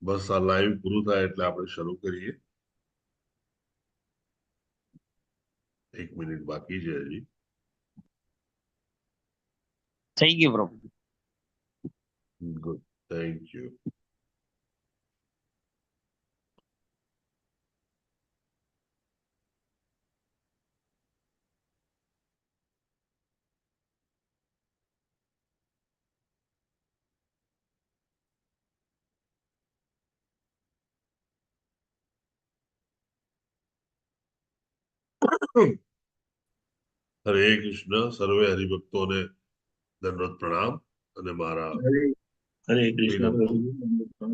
બસ આ લાઈવ પૂરું થાય એટલે આપણે શરૂ કરીએ. 1 મિનિટ બાકી છે હજી. થઈ ગયું પ્રભુ. Good, thank you. હરે કૃષ્ણ. સર્વે હરિભક્તોને દંડવત પ્રણામ અને મારા હરે કૃષ્ણ શ્રીનંદ પ્રભુ.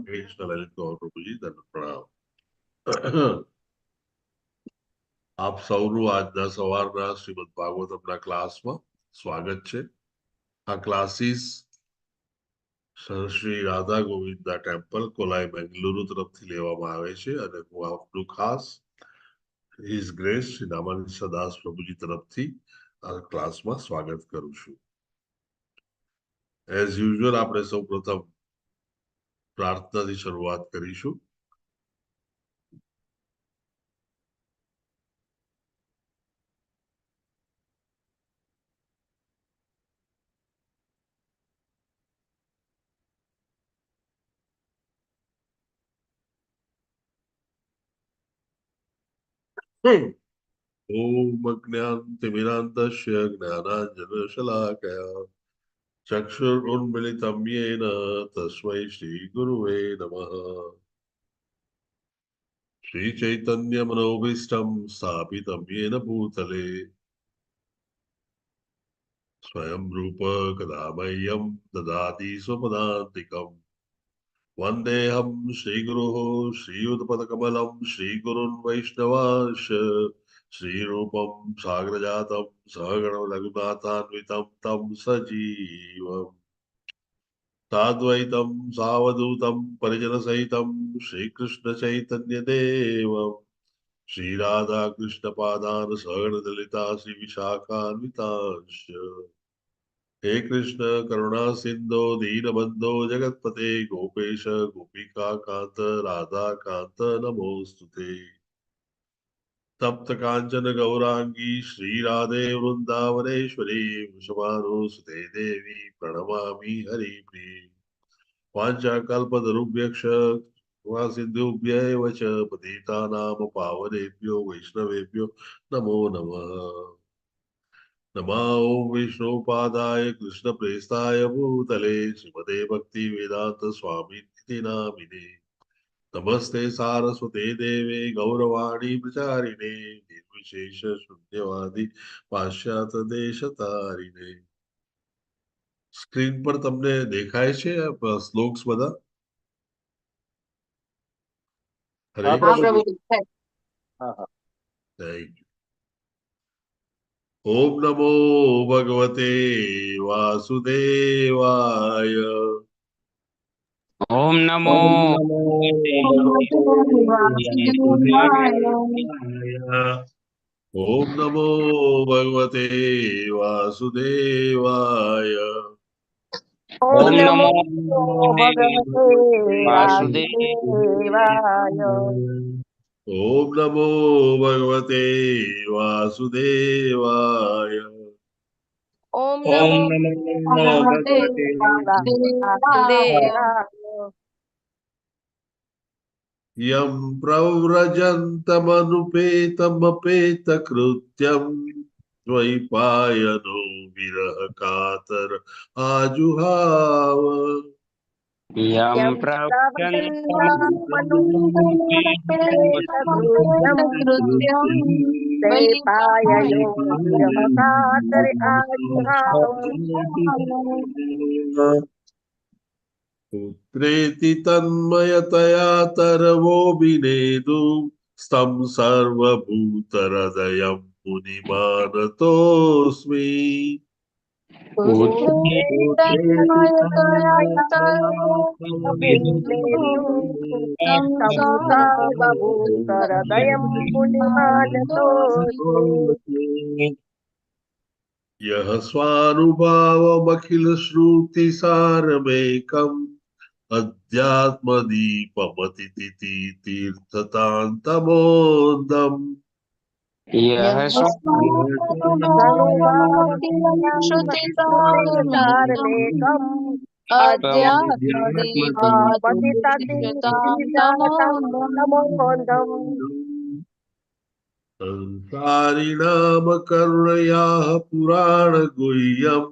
કૃષ્ણ લલિત ગૌર પ્રભુજી દંડવત પ્રણામ. આપ સૌનું આજના સવારના શ્રીમદ ભાગવતમના ક્લાસમાં સ્વાગત છે. આ classes Shri Radha Govinda temple coli Bengaluru તરફથી લેવામાં આવે છે અને હું આપનું ખાસ હિઝ ગ્રેસ શ્રી દામાનંદ દાસ પ્રભુજી તરફથી આ ક્લાસમાં સ્વાગત કરું છું. એઝ યુઝ્યુઅલ આપણે સૌ પ્રથમ પ્રાર્થનાથી શરૂઆત કરીશું. ઓમ અજ્ઞાનતિમિરાન્તસ્ય જ્ઞાનાંજનશલાકયા ચક્ષુરુન્મિલિतं येन તસ્मै શ્રી ગુરુવે નમઃ. શ્રી ચૈતન્ય મનોભીષ્ટં સ્થાપિतं येन ભૂતલે સ્વયં રૂપ કદા મह्यं દદાતિ સ્વપદાન્તિકम्. વંદેહમ શ્રીગુરોઃ શ્રીયુતપદકમલં શ્રીગુરુन् વૈષ્ણવાંશ શ્રીરૂપં સાગ્રજાतं સગણ રઘુનાથાન્વિतं तं સજીવम् સાદ્વૈતમ સાવધૂતમ પરિજન સહિતમ શ્રી કૃષ્ણ ચૈતન્ય દેવમ શ્રી રાધા કૃષ્ણ પાદાન સગણ દલિતા શ્રી વિશાખાન્વિતાંશ. હે કૃષ્ણ કરુણા સિંધો દીનબંધો જગતપતે ગોપેશ ગોપિકા કાંત રાધા કાંત નમોસ્તુતે. તપ્ત કાંચન ગૌરાંગી શ્રી રાધે વૃંદાવનેશ્વરી વૃષભાનુસુતે દેવી પ્રણમામિ હરિપ્રિય. વાંચાકલ્પતરુભ્યક્ષ સિંધુભ્યૈવ ચ પતિતાનામ પાવનેભ્યો વૈષ્ણવેભ્યો નમો નમઃ. નમઃ ઓમ વિષ્ણુપાદાય કૃષ્ણપ્રેસ્તાય ભૂતલે શ્રીમતે ભક્તિ વેદાંત સ્વામી નિધિ નામિને નમસ્તે સારસ્વતે દેવે ગૌરવાણી પ્રચારિણે નિર્વિશેષ શૂન્યવાદી પાશ્ચાત્ય દેશ તારિણે. સ્ક્રીન પર તમને દેખાય છે શ્લોક્સ બધા? હરે હા પ્રભુ. હા હા. Thank you. ઓમ નમો ભગવતે વાસુદેવાય. ઓમ નમો ઓમ નમો ભગવતે વાસુદેવાય. ઓમ નમો ભગવતે વાસુદેવાય. ઓમ ઓમ નમો નમો ભગવતે વાસુદેવાય. વાસુદેવાય. ઓમ નમો ભગવતે વાસુદેવાય. ઓમ ઓમ નમો નમો ભગવતે ભગવતે વાસુદેવાય. વાસુદેવાય. યમ પ્રવ્રજन्तमनुपेतमपेत કૃત્યમ દ્વૈપાયનો વિરહ કાતર આજુહાવ. યમ યમ પ્રવ્રજન્તમનુપેતકૃત્યમ દૈપાયનો વિરહ કાતરે આજ્ઞામ. પુત્રેતિ તન્મયતયા તરવોબિનેદુ સ્તં સર્વભૂતહૃદયં મુનિમાનતોऽસ્મિ. સંસારભૂતહૃદયં મુનિમાનતોऽસ્మి. યહ સ્વાનુભાવમખિલશ્રુતિસારમેકં अध्यात्मदीपमतिथिति तीर्थतान्तमोदम् यः तनुभावति श्रुतिसारमेकम् श्रुतिसारमेकम् अध्यात्मदीपावति अध्यात्मदीपावतिततीर्थतान्तमोदम् संसारिणामकरुणयाः पुराणगुह्यम्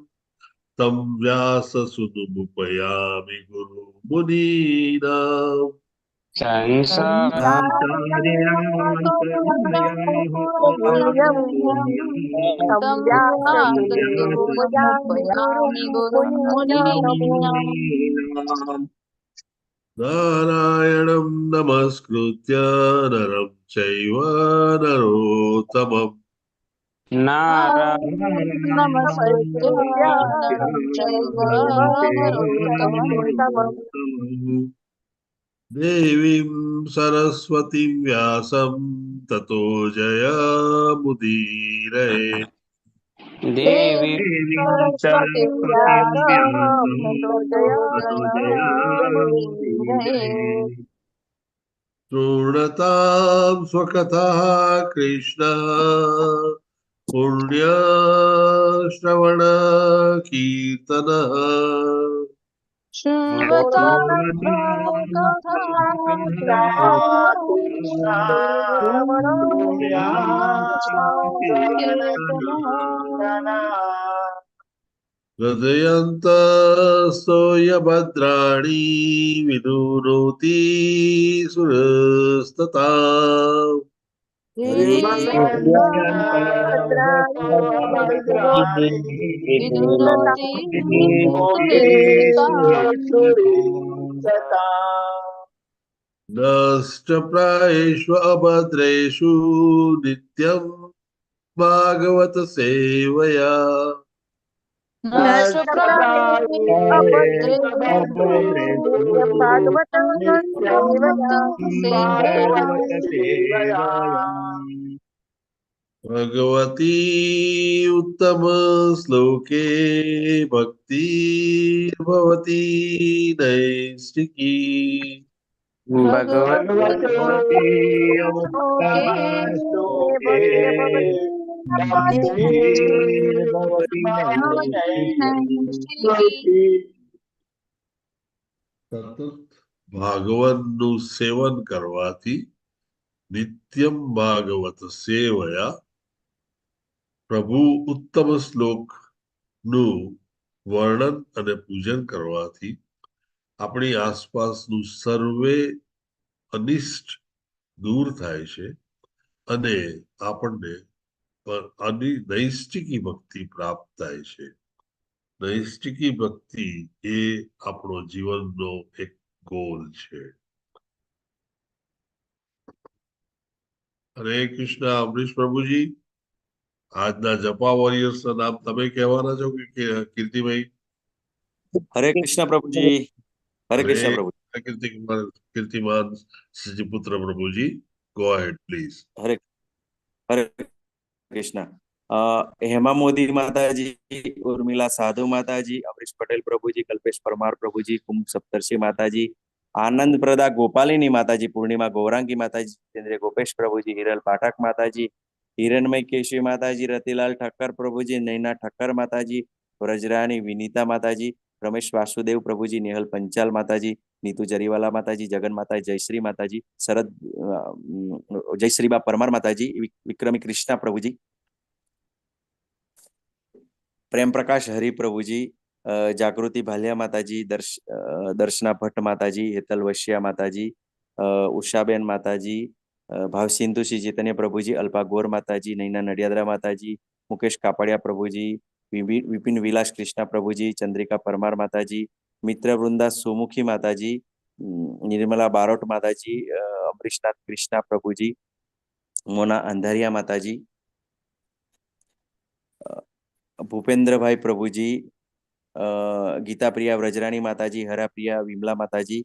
तं व्याससुतमुपयामि गुरुमुनीनाम् तं व्याससुतमुपयामि गुरुमुनीनाम् नारायणं नमस्कृत्य नरं चैव नरोत्तमम् नारायणं नमस्कृत्य नरं चैव नरोत्तमम् देवीं सरस्वतीं व्यासं ततो जयमुदीरये देवी सरस्वती व्यासं ततो जयमुदीरये शृणतां स्वकथाः कृष्ण पुण्यश्रवण कीर्तनः हृदयन्तस्तो भद्राणि विदुनोति सुरस्तथा विदुनोति नष्टप्रायेषु अभद्रेषु नित्यं भागवत सेवया नित्यं भागवत सेवया भगवती उत्तम श्लोके भक्ति भवती नैष्टिकी भगवती સતત ભાગવતનું સેવન કરવાથી નિત્યમ ભાગવત સેવયા પ્રભુ ઉત્તમ શ્લોકનું વર્ણન અને પૂજન કરવાથી આપણી આસપાસનું સર્વે અનિષ્ટ દૂર થાય છે અને આપણને નૈષ્ટિકી ભક્તિ પ્રાપ્ત થાય છે નૈષ્ટિકી ભક્તિ એ આપણો જીવનનો એક ગોલ છે હરે કૃષ્ણ અમરીશ પ્રભુજી આજના જપા વોરિયર્સ ના નામ તમે કહેવાના છો કે કીર્તિભાઈ हरे कृष्ण प्रभु जी हरे कृष्ण प्रभु कीर्तिमान श्रीपुत्र प्रभुजी go ahead please Hare Hare Krishna Hema Modi माताजी उर्मिला साधु माताजी अमरीश पटेल प्रभुजी कल्पेश परमार प्रभुजी कुंभ सप्तर्षि माताजी आनंद प्रदा गोपालिनी माताजी पूर्णिमा गौरांगी माताजी जितेंद्र गोपेश प्रभुजी हिरल पाठक माताजी हिरणमय केशवी माताजी रतिलाल ठक्कर प्रभुजी नैना ठक्कर माताजी व्रजरानी विनीता माताजी रमेश वासुदेव प्रभुजी नेहल पंचाल माताजी नीतू जरीवाला माताजी जगन माता जयश्री माताजी शरद जयश्री बा परमार माताजी विक्रमी कृष्णा प्रभुजी प्रेम प्रकाश हरि प्रभुजी जागृति भालिया माताजी दर्शना भट्ट माताजी हेतल वशिया माताजी उषाबेन माताजी भाव सिंधु श्री चैतन्य प्रभुजी अल्पा गौर माताजी नैना नडियादरा माताजी मुकेश कापड़िया प्रभुजी विपिन विलास कृष्णा प्रभुजी चंद्रिका परमार माताजी मित्र वृंदा सुमुखी माताजी निर्मला बारोट माताजी अमरीशनाथ कृष्णा प्रभुजी मोना अंधारिया माताजी भूपेन्द्र भाई प्रभुजी गीता प्रिया व्रजरानी माताजी हरा प्रिया विमला माताजी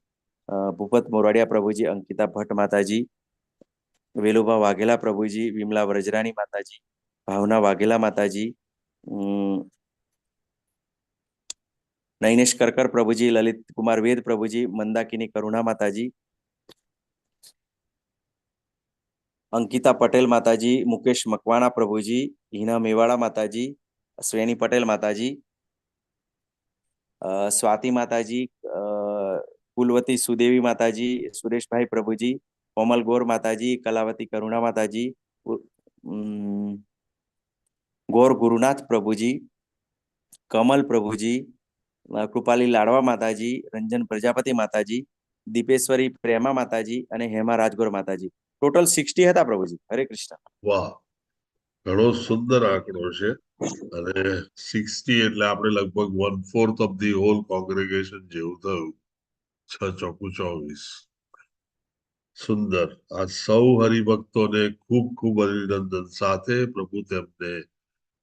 भूपत मोराडिया प्रभुजी अंकिता भट्ट माताजी वेलुभा वाघेला प्रभुजी विमला व्रजरानी माताजी भावना वाघेला माताजी નૈનેશ કરકર પ્રભુજી, લલિત કુમાર વેદ પ્રભુજી, મંદાકિની કરુણા માતાજી, અંકિતા પટેલ માતાજી, મુકેશ મકવાણા પ્રભુજી, હિના મેવાડા માતાજી, શ્રેણી પટેલ માતાજી, સ્વાતિ માતાજી, કુલવતી સુદેવી માતાજી, સુરેશભાઈ પ્રભુજી, કોમલ ગોર માતાજી, કલાવતી કરુણા માતાજી, ગોર ગુરુનાથ પ્રભુજી, કમલ પ્રભુજી, કૃપાલી લાડવા માતાજી, રંજન પ્રજાપતિ માતાજી, દીપેશ્વરી પ્રેમા માતાજી અને હેમા રાજગોર માતાજી. ટોટલ 60 હતા પ્રભુજી. હરે કૃષ્ણ. વાહ, ઘણો સુંદર આંકડો છે. અને 60 એટલે આપણે લગભગ 1/4 ઓફ ધી હોલ કોંગ્રેગેશન જેવું થયું. 6 ચોકુ 24. સુંદર. આ સૌ હરિભક્તોને ખૂબ ખૂબ અભિનંદન સાથે પ્રભુ તેમને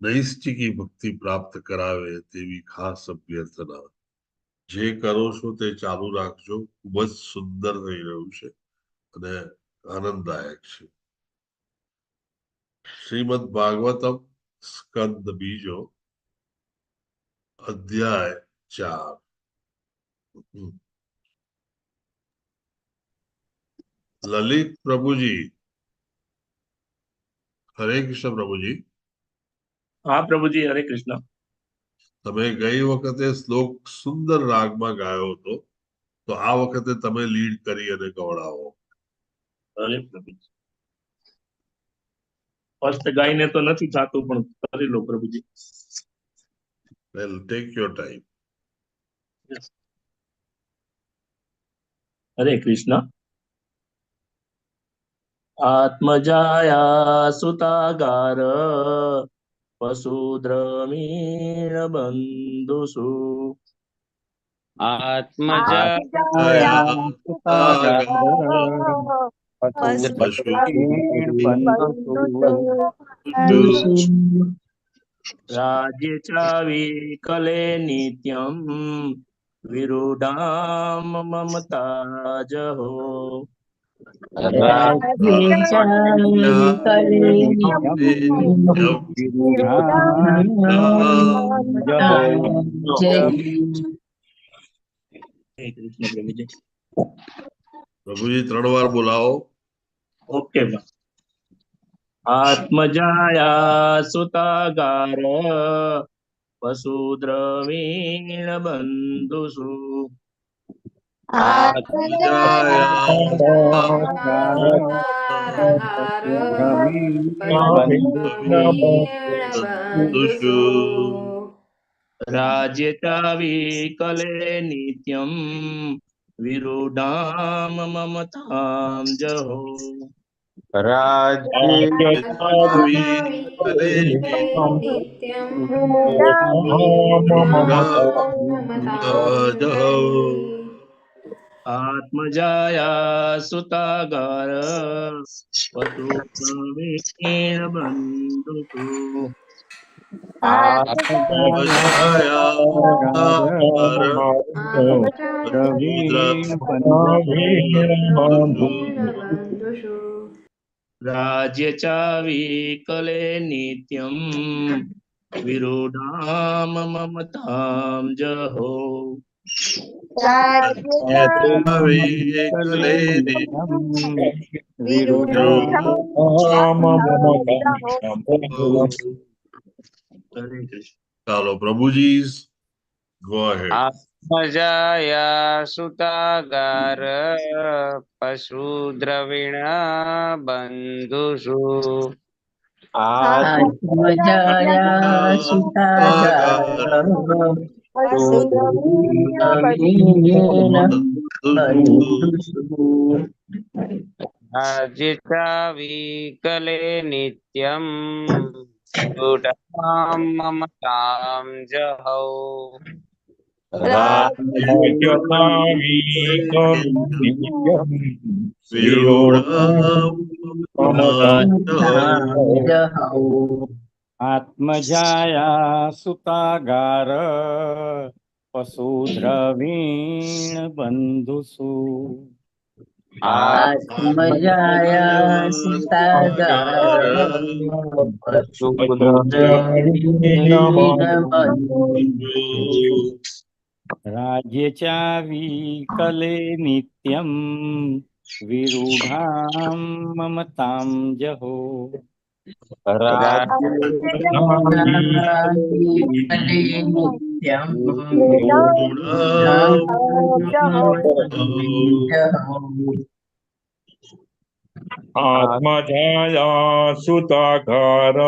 નૈષ્ઠિકી ભક્તિ પ્રાપ્ત કરાવે તેવી ખાસ અભ્યર્થના. જે કરો છો તે ચાલુ રાખજો. ખૂબ જ સુંદર થઈ રહ્યું છે અને આનંદદાયક છે. શ્રીમદ ભાગવતમ સ્કંદ બીજો અધ્યાય 4. લલિત પ્રભુજી, હરે કૃષ્ણ પ્રભુજી. હા પ્રભુજી, હરે કૃષ્ણ. તમે ગઈ વખતે શ્લોક સુંદર રાગમાં ગાયો હતો, તો આ વખતે તમે લીડ કરી અને ગવડાવો. હરે પ્રભુજી. ફર્સ્ટ ગાઈને તો નથી થતું, પણ કરી લો પ્રભુજી. વેલ, ટેક યોર ટાઈમ. હરે કૃષ્ણ. આત્મજાયા સુતાગાર વસુદ્રમીણ બંધુષુ રાજ્ય ચાવિકલે નિત્યમ વિરુડામ મમતાજહો પ્રભુજી 3 વાર બોલાવો. ઓકે. આત્મજાયા સુતાગાર વસુદ્રવીણ બંધુષુ રાજ્ય ચાવિકલે નિત્યમ વિરુડામ મમતામ જહો આત્મજાયા સુતાગાર વસુદ્રવીણ બંધુષુ રાજ્ય ચાવિકલે નિત્યમ વિરુડામ મમતામ જહો ચાલો પ્રભુજી, ગો અહેડ. આત્મજાયા સુતાગાર પશુ દ્રવિણ બંધુષુ આત્મજાયા સુતાગાર રાજ્ય ચાવિકલે નિત્યમ વિરુડામ મમતામ જહો આત્મજાયા સુતાગાર પશુ દ્રવીણ બંધુષુ આત્મજાયા સુતાગાર राज्यचाविकले नित्यं विरूढां ममतां जहो नित्यं आत्मजाया सुताकार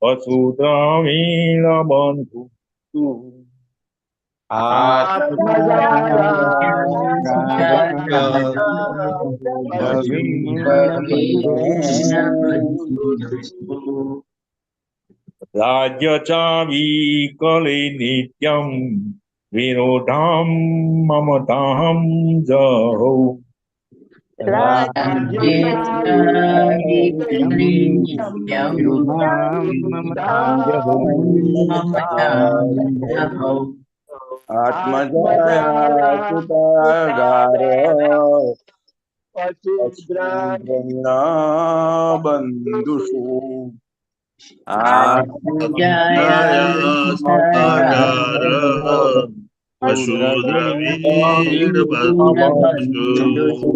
वसुद्रवीण बंधु राज्य चाविकले नित्यं विरोधां ममतां जहो आत्मजाया सुतागार पशुद्रवीणा बंधुषु आत्मजाया सुतागार पशुद्रवीण बंधुषु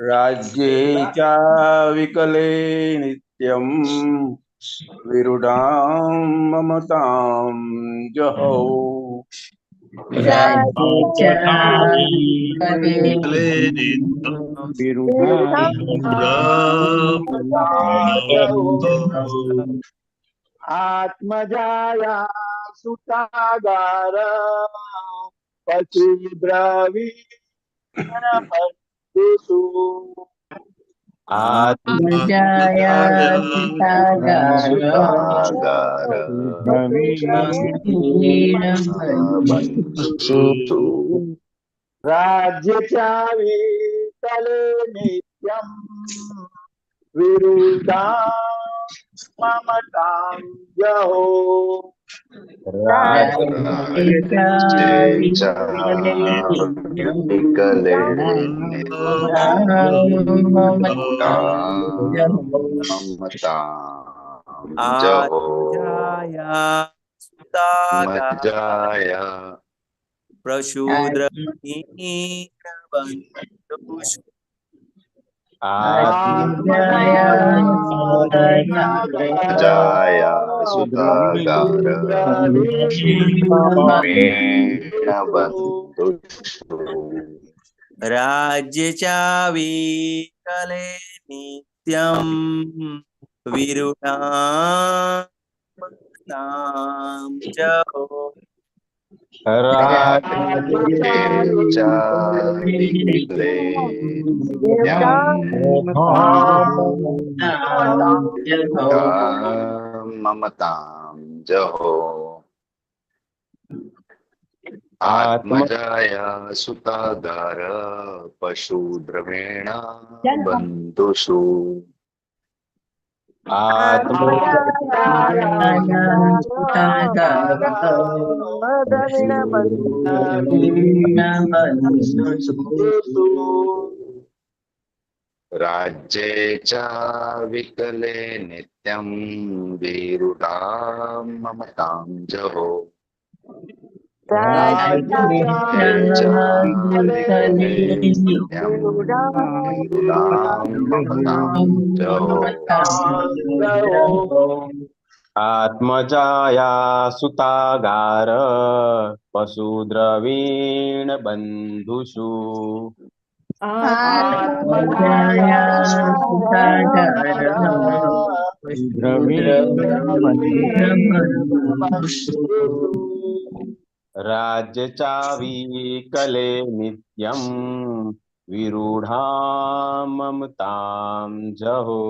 राज्ये च विकले नित्यं विरुडां ममतां जहो आत्मजाया सुतागार पशुद्रवीण बंधुषु आत्मजाया राज्य चाविकले नित्यं विरुद्धा ममतां जहो प्रशूद्रवीण बंधुषु राज्य चाविकले नित्यं विरुणां ममतां जहो ममतां जहो आत्मजाया सुतागार पशुद्रवीण बंधुषु राज्ये च विकले नित्यं विरुडां ममतां जहो आत्मजाया सुतागार पशुद्रवीण बंधुषु राज्य चाविकले नित्यं विरूढां ममतां जहो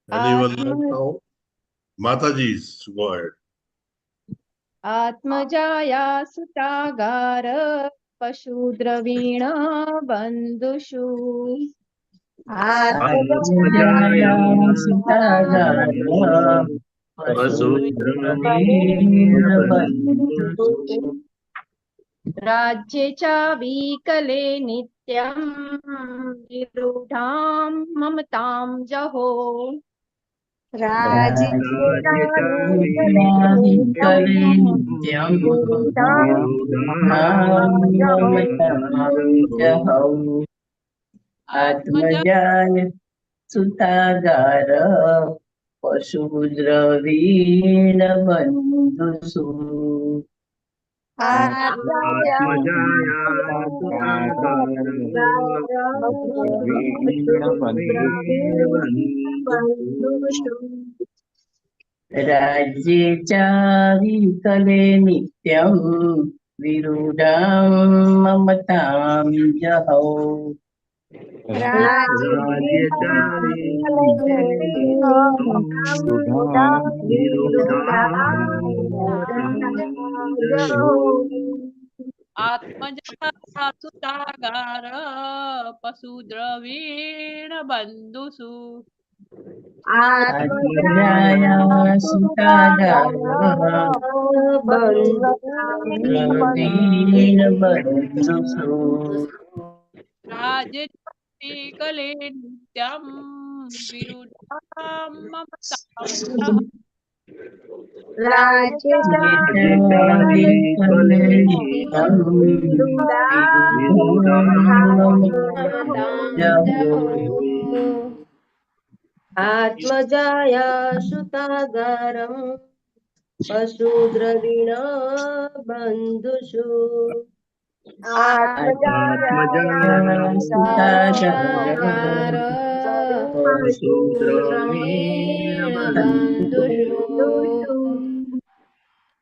Anyone like now? Mataji, go ahead. आत्मजाया सुतागार पशुद्रवीण बंधुषु राज्ये च विकले नित्यं विरूढां ममतां जहो आत्मजाय सुतागार पशुद्रवीण बन्धुषु राज्ये च विकले नित्यं विरूढां ममतां जहौ आत्मजा सुतागार पशुद्रवीण बंधुषु आत्मजाया सुतागार बन्धुवीण बन्धुषु राजकले नित्यं विरुद्धां ममतां आत्मजाया सुतागारं पशुद्रवीण बन्धुषु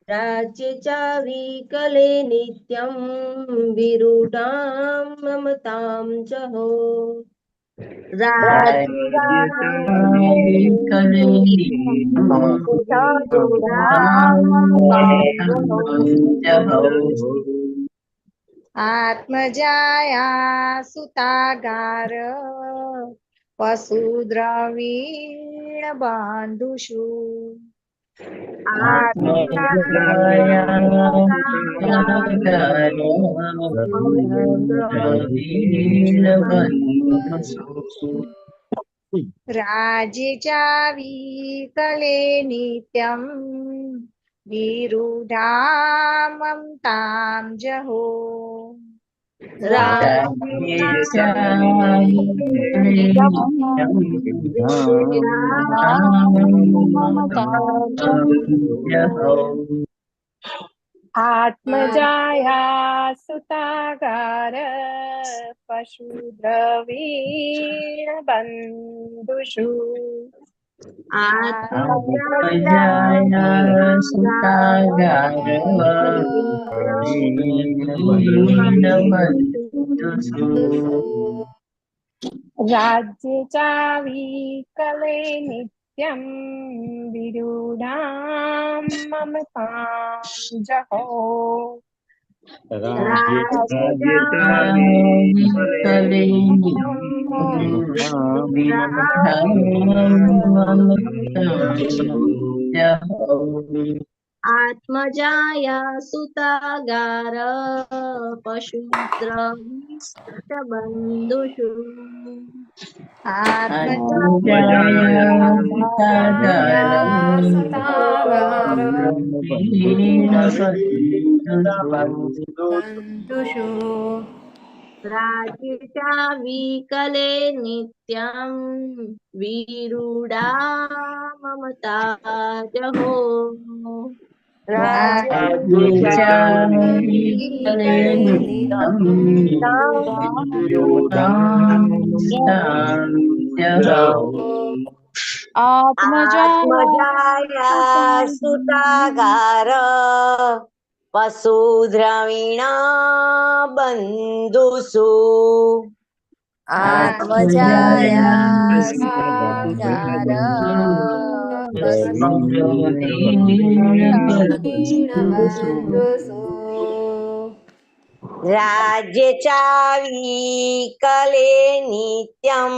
राज्ये च विकले नित्यं विरूढां ममतां जहो आत्मजाया सुतागार पशुद्रवीण बन्धुषु राज्ये च विकले नित्यं विरूढां ममतां जहो आत्मजाया सुतागार पशुद्रवीण बन्धुषु राज्ये च विकले नित्यं विरूढां ममतां जहो आत्मजाया सुतागार पशुद्रवीण बन्धुषु राज्ये च विकले नित्यं विरूढां ममता जहो आत्मजाया सुतागार पशुद्रवीण बन्धुषु आत्मजाया सुतागार राज्ये च विकले नित्यं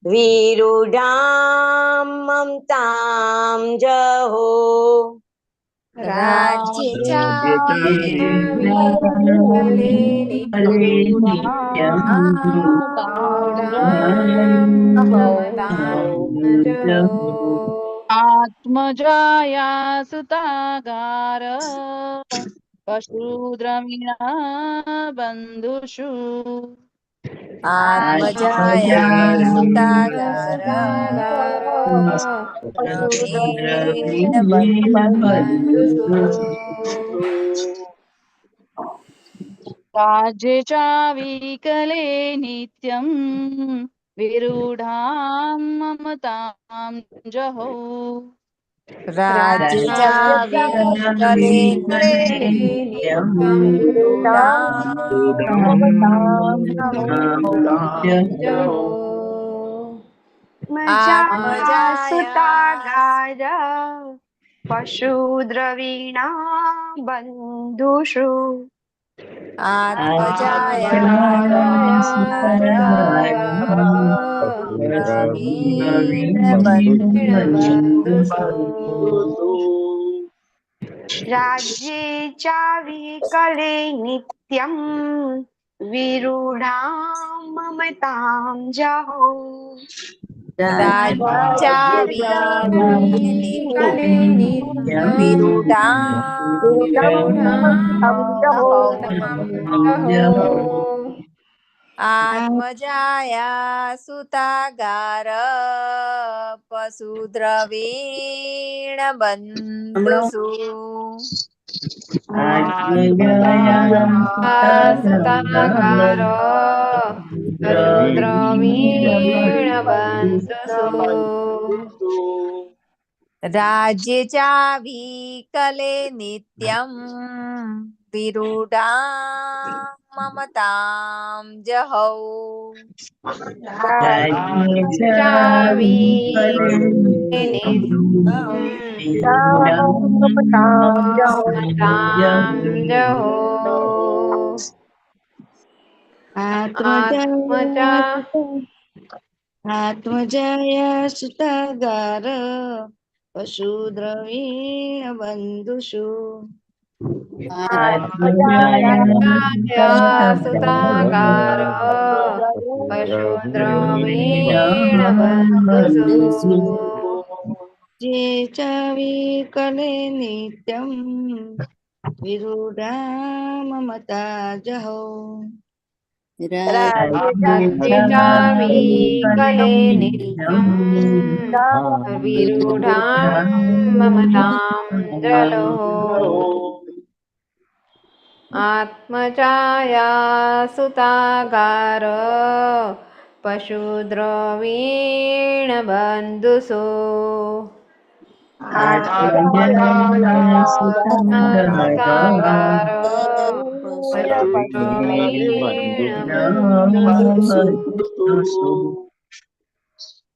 विरूढां ममतां जहो राज्ये आत्मजाया सुतागार पशुद्रविणा बन्धुषु आत्मजाया सुतागार पशुद्रवीण बन्धुषु राज्ये चाविकले नित्यं विरूढां ममतां जहो राज्ये चाविकले नित्यं जहो आत्मजा सुतागार पशुद्रवीणा बन्धुषु आत्मजाया राज्ये चाविकले नित्यं विरूढां ममतां जहो आत्मजाया सुतागार पशुद्रवीण बन्धुषु सुतागार पशुद्रवीण बन्धुषु राज्ये चाविकले नित्यं विरूढा ममतां जहौ आत्मजाया सुतागार पशुद्रवीण बन्धुषु सुतागार पशुद्रवीण बन्धुषु जे चाविकले नित्यं विरूढा ममता जहो चाविकले नित्यं विरूढां ममतां जलो आत्मजाया सुतागार पशुद्रवीण बन्धुषु सुतागार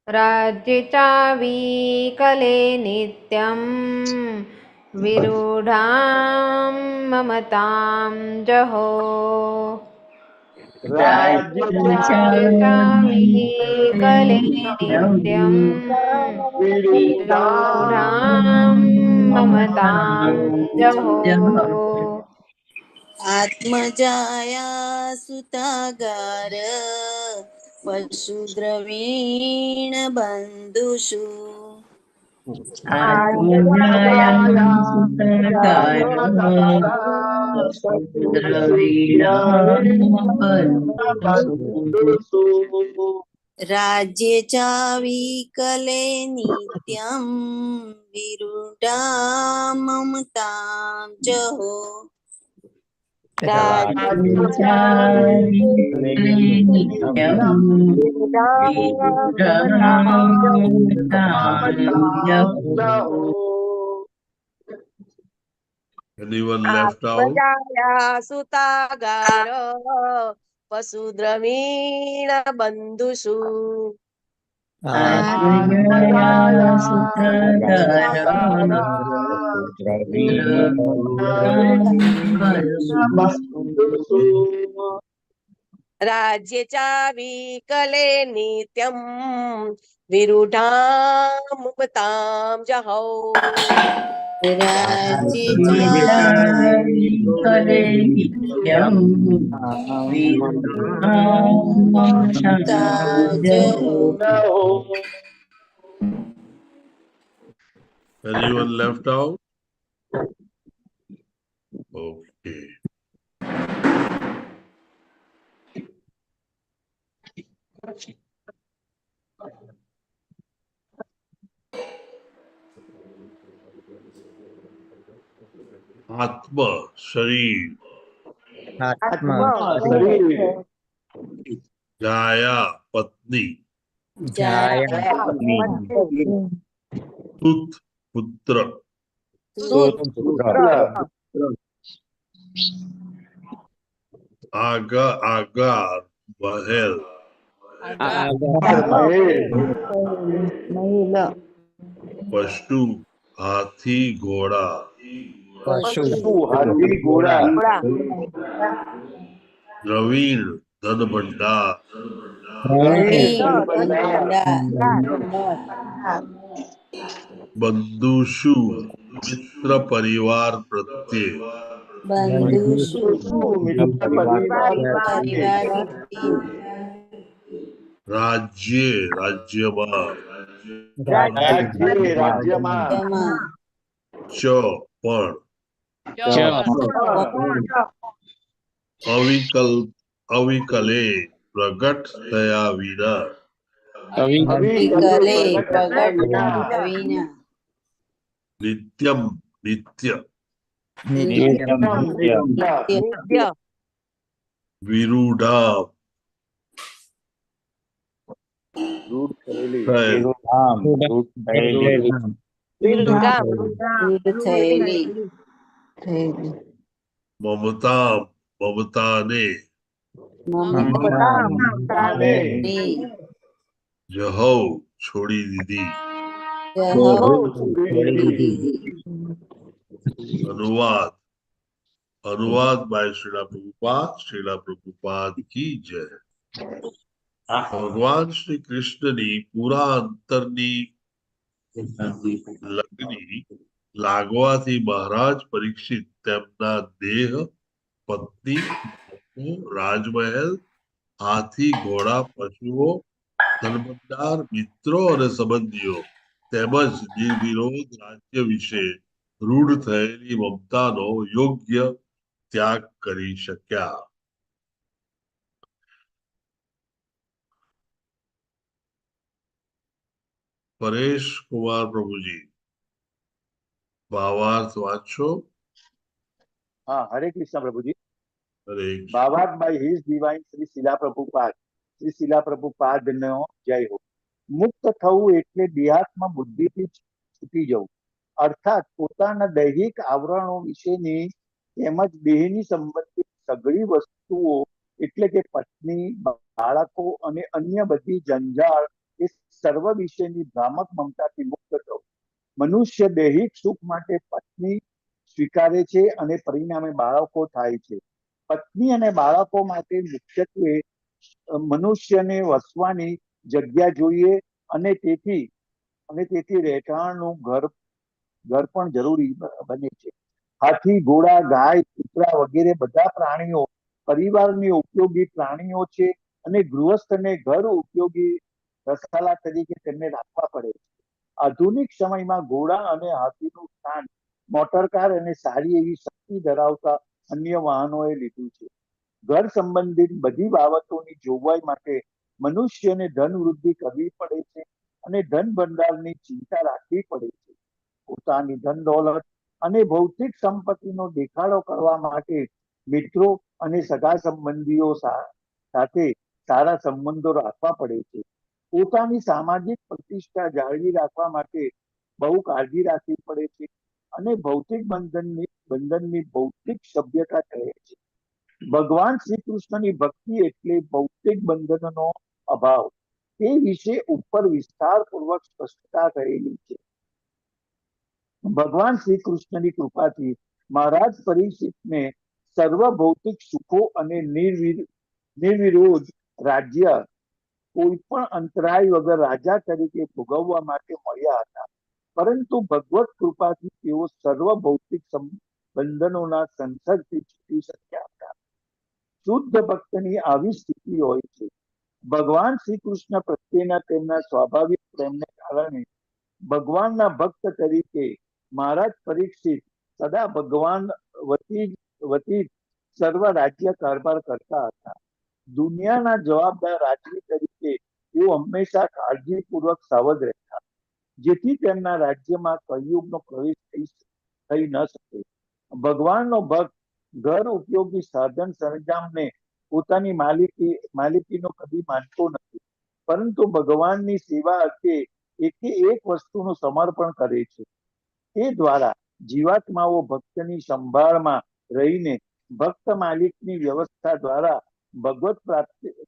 राज्ये चाविकले नित्यं विरूढां ममतां जहो चाविकले नित्यं विरूढां ममतां जहो आत्मजाया सुतागार पशुद्रवीण बन्धुषु राज्ये चाविकले नित्यं विरूढा ममतां जहो Anyone left out? आत्मजाया सुतागार पशुद्रवीण बन्धुषु राज्ये चाविकले नित्यं विरूढा ममतां जहौ વિકલે નિત્યમ વિરુદ્ધામ મમતા જહો. Anyone left out? Okay. આત્મા શરીર, જાયા પત્ની, સુત પુત્ર, આગાર વહેલ, પશુ હાથી ઘોડા, દ્રવિણ ધન ભંડાર, બંધુષુ મિત્ર પરિવાર પ્રત્યે, રાજ્ય રાજ્યમાં, ચ પણ, અવિકલે પ્રગટ થયા વિના, નિત્યમ નિત્ય, વિરુઢામ મમતા મમતાને, જહૌ છોડી દીધી. अनुवाद अनुवाद बाय श्रीला प्रभुपाद की जय. ભગવાન શ્રી કૃષ્ણની પૂરા અંતરની લગ્ની લાગવાથી મહારાજ પરીક્ષિત તેમના દેહ, પત્ની, રાજમહેલ, હાથી ઘોડા, પશુઓ, ધનભંડાર, મિત્રો અને સંબંધીઓ તેમજ નિર્વિરોધ રાજ્ય વિશે રૂઢ થયેલી મમતાનો યોગ્ય ત્યાગ કરી શક્યા. પરેશ કુમાર પ્રભુજી ભાવાર્થ વાંચો. હા, હરે કૃષ્ણ પ્રભુજી. હરે ભાવાર્થ બાય હિઝ ડિવાઇન શ્રી શીલા પ્રભુપાદ. શ્રી શીલા પ્રભુપાદનો જય હો. મુક્ત થવું એટલે દેહાત્મા બુદ્ધિથી છૂટી જવું, અર્થાત પોતાના દૈહિક આવરણો વિશેની તેમજ દેહની સંબંધિત સઘળી વસ્તુઓ એટલે કે પત્ની, બાળકો અને અન્ય બધી જંજાળ એ સર્વ વિશેની ભ્રામક મમતાથી મુક્ત થવું. મનુષ્ય દૈહિક સુખ માટે પત્ની સ્વીકારે છે અને પરિણામે બાળકો થાય છે. પત્ની અને બાળકો માટે મુખ્યત્વે મનુષ્યને વસવાની જગ્યા જોઈએ અને તેથી રહેઠાણનું ઘર પણ જરૂરી બને છે. હાથી, ઘોડા, ગાય, કૂતરા વગેરે બધા પ્રાણીઓ પરિવારની ઉપયોગી પ્રાણીઓ છે અને ગૃહસ્થને ઘર ઉપયોગી રસાલા તરીકે તેમને રાખવા પડે છે. આધુનિક સમયમાં ઘોડા અને હાથીનું સ્થાન મોટરકાર અને સારી એવી શક્તિ ધરાવતા અન્ય વાહનોએ લીધું છે. ઘર સંબંધિત બધી બાબતોની જોગવાઈ માટે મનુષ્યને ધન વૃદ્ધિ કરવી પડે છે અને ધન ભંડારની ચિંતા રાખવી પડે છે. પોતાની ધન દોલત અને ભૌતિક સંપત્તિનો દેખાડો કરવા માટે મિત્રો અને સગા સંબંધીઓ સાથે સારા સંબંધો રાખવા પડે છે. પોતાની સામાજિક પ્રતિષ્ઠા જાળવી રાખવા માટે બહુ કાળજી રાખવી પડે છે અને ભૌતિક બંધનની ભૌતિક સભ્યતા કહે છે. ભગવાન શ્રી કૃષ્ણની ભક્તિ એટલે ભૌતિક બંધનનો અભાવ. તે વિશે ઉપર વિસ્તારપૂર્વક સ્પષ્ટતા કરેલી છે. ભગવાન શ્રી કૃષ્ણની કૃપાથી મહારાજ પરીક્ષિતને સર્વ ભૌતિક સુખો અને નિર્વિરોધ રાજ્ય કોઈ પણ અંતરાય વગર રાજા તરીકે ભોગવવા માટે મળ્યા હતા. પરંતુ ભગવત કૃપાથી તેઓ સર્વ ભૌતિક બંધનોના સંસર્ગથી છૂટી શક્યા હતા. શુદ્ધ ભક્તની આવી સ્થિતિ હોય છે. ભગવાન શ્રી કૃષ્ણ પ્રત્યેના તેમના સ્વાભાવિક પ્રેમને કારણે ભગવાનના ભક્ત તરીકે મહારાજ પરીક્ષિત સદા ભગવાન વતી સર્વ રાજ્ય કારભાર કરતા હતા. દુનિયાના જવાબદાર રાજવી તરીકે તેઓ હંમેશા કાળજીપૂર્વક સાવધ રહેતા, જેથી તેમના રાજ્યમાં કળિયુગનો પ્રવેશ થઈ ન શકે. ભગવાનનો ભક્ત ઘર ઉપયોગી સાધન સરંજામને પોતાની માલિકીનો કદી માનતો નથી, પરંતુ ભગવાનની સેવા અર્થે એક વસ્તુનું સમર્પણ કરે છે. તે દ્વારા જીવાત્માઓ ભક્તની સંભાળમાં રહીને ભક્ત માલિકની વ્યવસ્થા દ્વારા ભગવત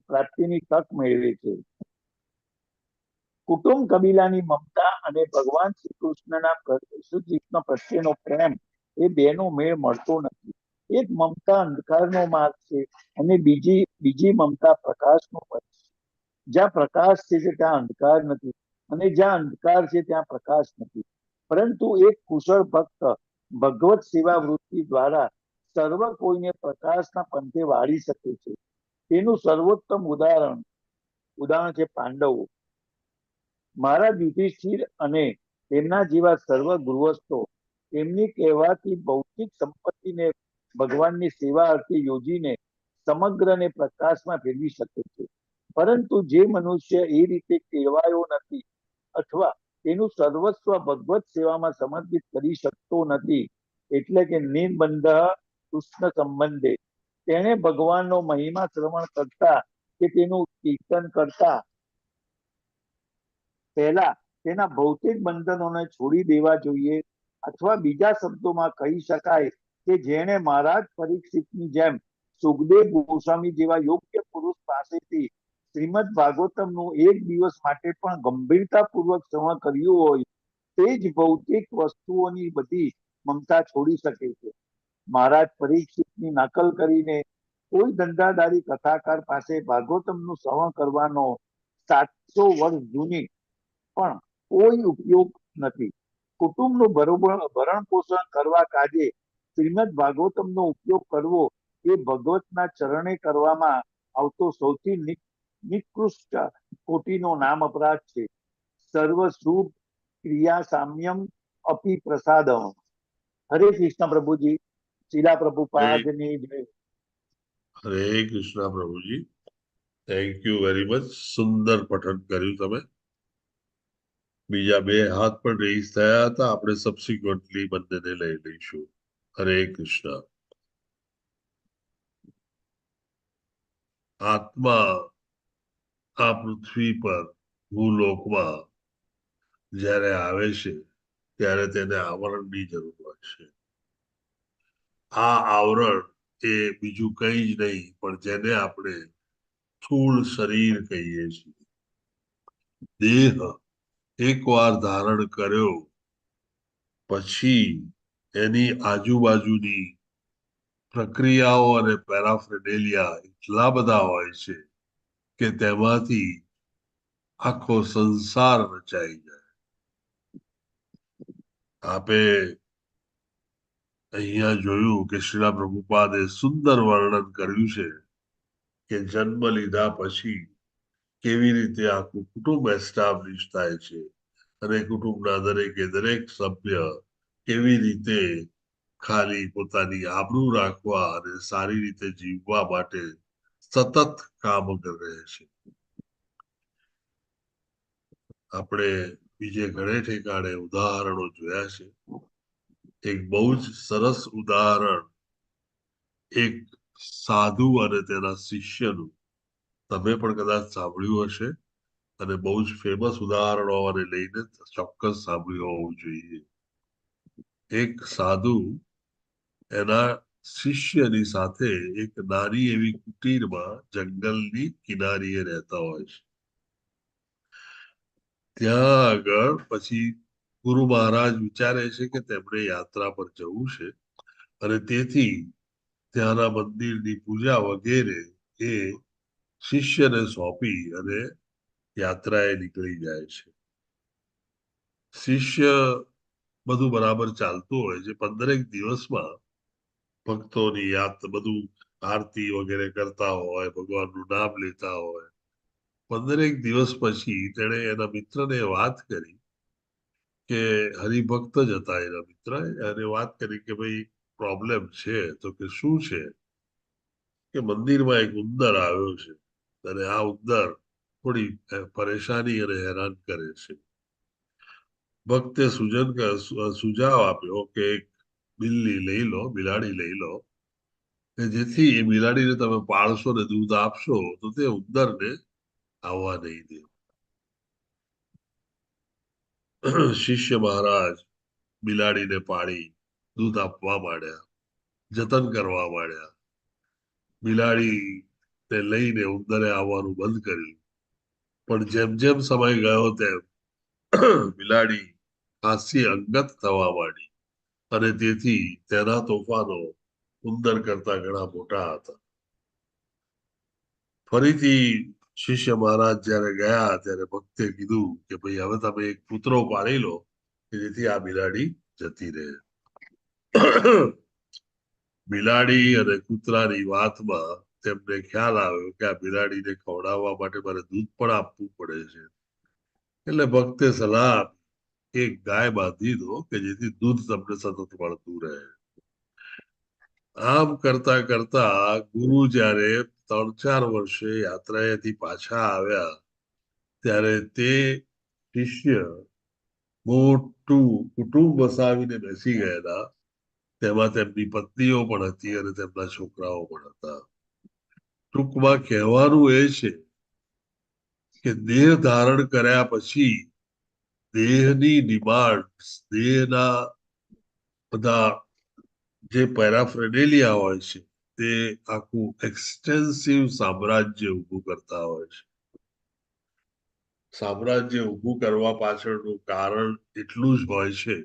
પ્રાપ્તિની તક મેળવે છે. કુટુંબ કબીલાની મમતા અને ભગવાન શ્રી કૃષ્ણ પ્રત્યેનો પ્રેમ એ બેનો મેળ મળતો નથી. એક મમતા અંધકારનો માર્ગ છે અને બીજી મમતા પ્રકાશનો પથ છે. જ્યાં પ્રકાશ છે ત્યાં અંધકાર નથી, અને જ્યાં અંધકાર છે ત્યાં પ્રકાશ નથી. પરંતુ એક કુશળ ભક્ત ભગવત સેવા વૃત્તિ દ્વારા સર્વ કોઈને પ્રકાશના પંથે વાળી શકે છે. તેનું સર્વોત્તમ ઉદાહરણ છે પાંડવો. મહારાજ યુધિષ્ઠિર અને તેમના જેવા સર્વ ગૃહસ્થો તેમની કહેવાતી ભૌતિક સંપત્તિને ભગવાનની સેવા અર્થે યોજીને સમગ્રને પ્રકાશમાં ફેરવી શકે છે. પરંતુ જે મનુષ્ય એ રીતે કેળવાયો નથી અથવા તેનું સર્વસ્વ ભગવત સેવામાં સમર્પિત કરી શકતો નથી, એટલે કે નિર્બંધ કૃષ્ણ સંબંધે, તેને ભગવાનનો મહિમા શ્રવણ કરતા કે તેનું કીર્તન કરતા પહેલા તેના ભૌતિક બંધનોને છોડી દેવા જોઈએ. અથવા બીજા શબ્દોમાં કહી શકાય કે જેણે મહારાજ પરીક્ષિતની જેમ સુખદેવ ગોસ્વામી જેવા યોગ્ય પુરુષ પાસેથી શ્રીમદ ભાગવતમનું એક દિવસ માટે પણ ગંભીરતાપૂર્વક શ્રવણ કર્યું હોય, તે જ ભૌતિક વસ્તુઓની બધી મમતા છોડી શકે છે. મહારાજ પરીક્ષિતની નકલ કરીને કોઈ ધંધાદારી કથાકાર પાસે ભાગવતમનું શ્રવણ કરવાનો 700 વર્ષ જૂની પણ કોઈ ઉપયોગ નથી. કુટુંબનું ભરણ પોષણ કરવા કાજે શ્રીમદ ભાગવતમનો ઉપયોગ કરવો એ ભગવતના ચરણે કરવામાં આવતો સૌથી નિકૃષ્ટ કોટીનો નામ અપરાધ છે. સર્વ શુભ ક્રિયા સામ્યમ અપી પ્રસાદમ. હરે કૃષ્ણ પ્રભુજી. શીલા પ્રભુપાદની જય. હરે કૃષ્ણ પ્રભુજી. Thank you very much. સુંદર પઠન કર્યું તમે. બીજા બે હાથ પણ રેઝ થયા હતા, આપણે સબસિક્વન્ટલી બંનેને લઈ લઈશું. હરે કૃષ્ણ. આત્મા આ પૃથ્વી પર ભૂલોકમાં જ્યારે આવે છે ત્યારે તેને આવરણની જરૂર હોય છે. આ આવરણ એ બીજું કઈ જ નહીં પણ જેને આપણે સ્થૂળ શરીર કહીએ છીએ. દેહ એકવાર ધારણ કર્યો પછી એની આજુબાજુની પ્રક્રિયાઓ અને પેરાફેડેલિયા એટલા બધા હોય છે કે તેમાંથી આખો સંસાર રચાઈ જાય. આપે અહીંયા જોયું કે શ્રીલા પ્રભુપાદે સુંદર વર્ણન કર્યું છે કે જન્મ લીધા પછી કેવી રીતે આખું કુટુંબ એસ્ટાબ્લિશ થાય છે અને કુટુંબના દરેક સભ્ય કેવી રીતે ખાલી પોતાની આબરૂ રાખવા અને સારી રીતે જીવવા માટે સતત કામ કરે છે. આપણે બીજે ઘણે ઠેકાણે ઉદાહરણો જોયા છે. એક બહુ જ સરસ ઉદાહરણ એક સાધુ અને તેના શિષ્યનું તમે પણ કદાચ સાંભળ્યું હશે અને બહુ જ ફેમસ ઉદાહરણો અને લઈને ચોક્કસ સાંભળ્યું હોવું જોઈએ. એક સાધુ એના શિષ્યની સાથે એક નાની એવી કુટીરમાં જંગલની કિનારીએ રહેતા હોય છે. ત્યાં આગળ પછી ગુરુ મહારાજ વિચારે છે કે તેમણે યાત્રા પર જવું છે અને તેથી ત્યાંના મંદિરની પૂજા વગેરે એ શિષ્યને સોંપી અને યાત્રાએ નીકળી જાય છે. શિષ્ય બધું બરાબર ચાલતું હોય છે, 15 દિવસમાં ભક્તોની યાદ બધું આરતી વગેરે કરતા હોય, ભગવાનનું નામ લેતા હોય. 15 દિવસ પછી તેણે એના મિત્રને વાત કરી કે હરિભક્ત જ હતા એના મિત્ર, અને વાત કરી કે ભાઈ પ્રોબ્લેમ છે. તો કે શું છે? કે મંદિરમાં એક ઉંદર આવ્યો છે અને આ ઉંદર થોડી પરેશાની અને હેરાન કરે છે. ભક્તે સુઝાવ આપ્યો કે એક બિલાડી લઈ લો, કે જેથી એ બિલાડીને તમે પાળશો ને દૂધ આપશો તો તે ઉંદરને આવવા નહીં દે. શિષ્ય મહારાજ બિલાડીને પાળી દૂધ આપવા માંડ્યા, જતન કરવા માંડ્યા. બિલાડી ને લઈને ઉંદરે આવવાનું બંધ કર્યું. પણ જેમ જેમ સમય ગયો તેમ બિલાડી ખાસી અંગત થવા માંડી, અને તેથી તેના તોફાનો ઉંદર કરતા ઘણા મોટા હતા. ફરીથી શિષ્ય મહારાજ જયારે ગયા ત્યારે ભક્તે કીધું કે ભાઈ હવે તમે એક કૂતરો પાડી લો કે જેથી આ બિલાડી જતી રહે. બિલાડી અને કૂતરાની વાતમાં તેમને ખ્યાલ આવ્યો કે આ બિલાડીને ખવડાવવા માટે મારે દૂધ પણ આપવું પડે છે. એટલે ભક્તે સલાહ આપી કે એક ગાય બાંધી દો કે જેથી દૂધ તમને સતત મળતું રહે. આમ કરતા કરતા ગુરુ જયારે 3-4 વર્ષે યાત્રાએથી પાછા આવ્યા ત્યારે તે શિષ્ય મોટું કુટુંબ વસાવીને બેસી ગયેલા. તેમાં તેમની પત્નીઓ પણ હતી અને તેમના છોકરાઓ પણ હતા. ટૂંકમાં કહેવાનું એ છે કે દેહ ધારણ કર્યા પછી દેહની ડિમાન્ડ, દેહના બધા જે પેરાફ્રેડેલિયા હોય છે તે આખું એક્સટેન્સિવ સામ્રાજ્ય ઊભું કરતા હોય છે. સામ્રાજ્ય ઊભું કરવા પાછળનું કારણ એટલું જ હોય છે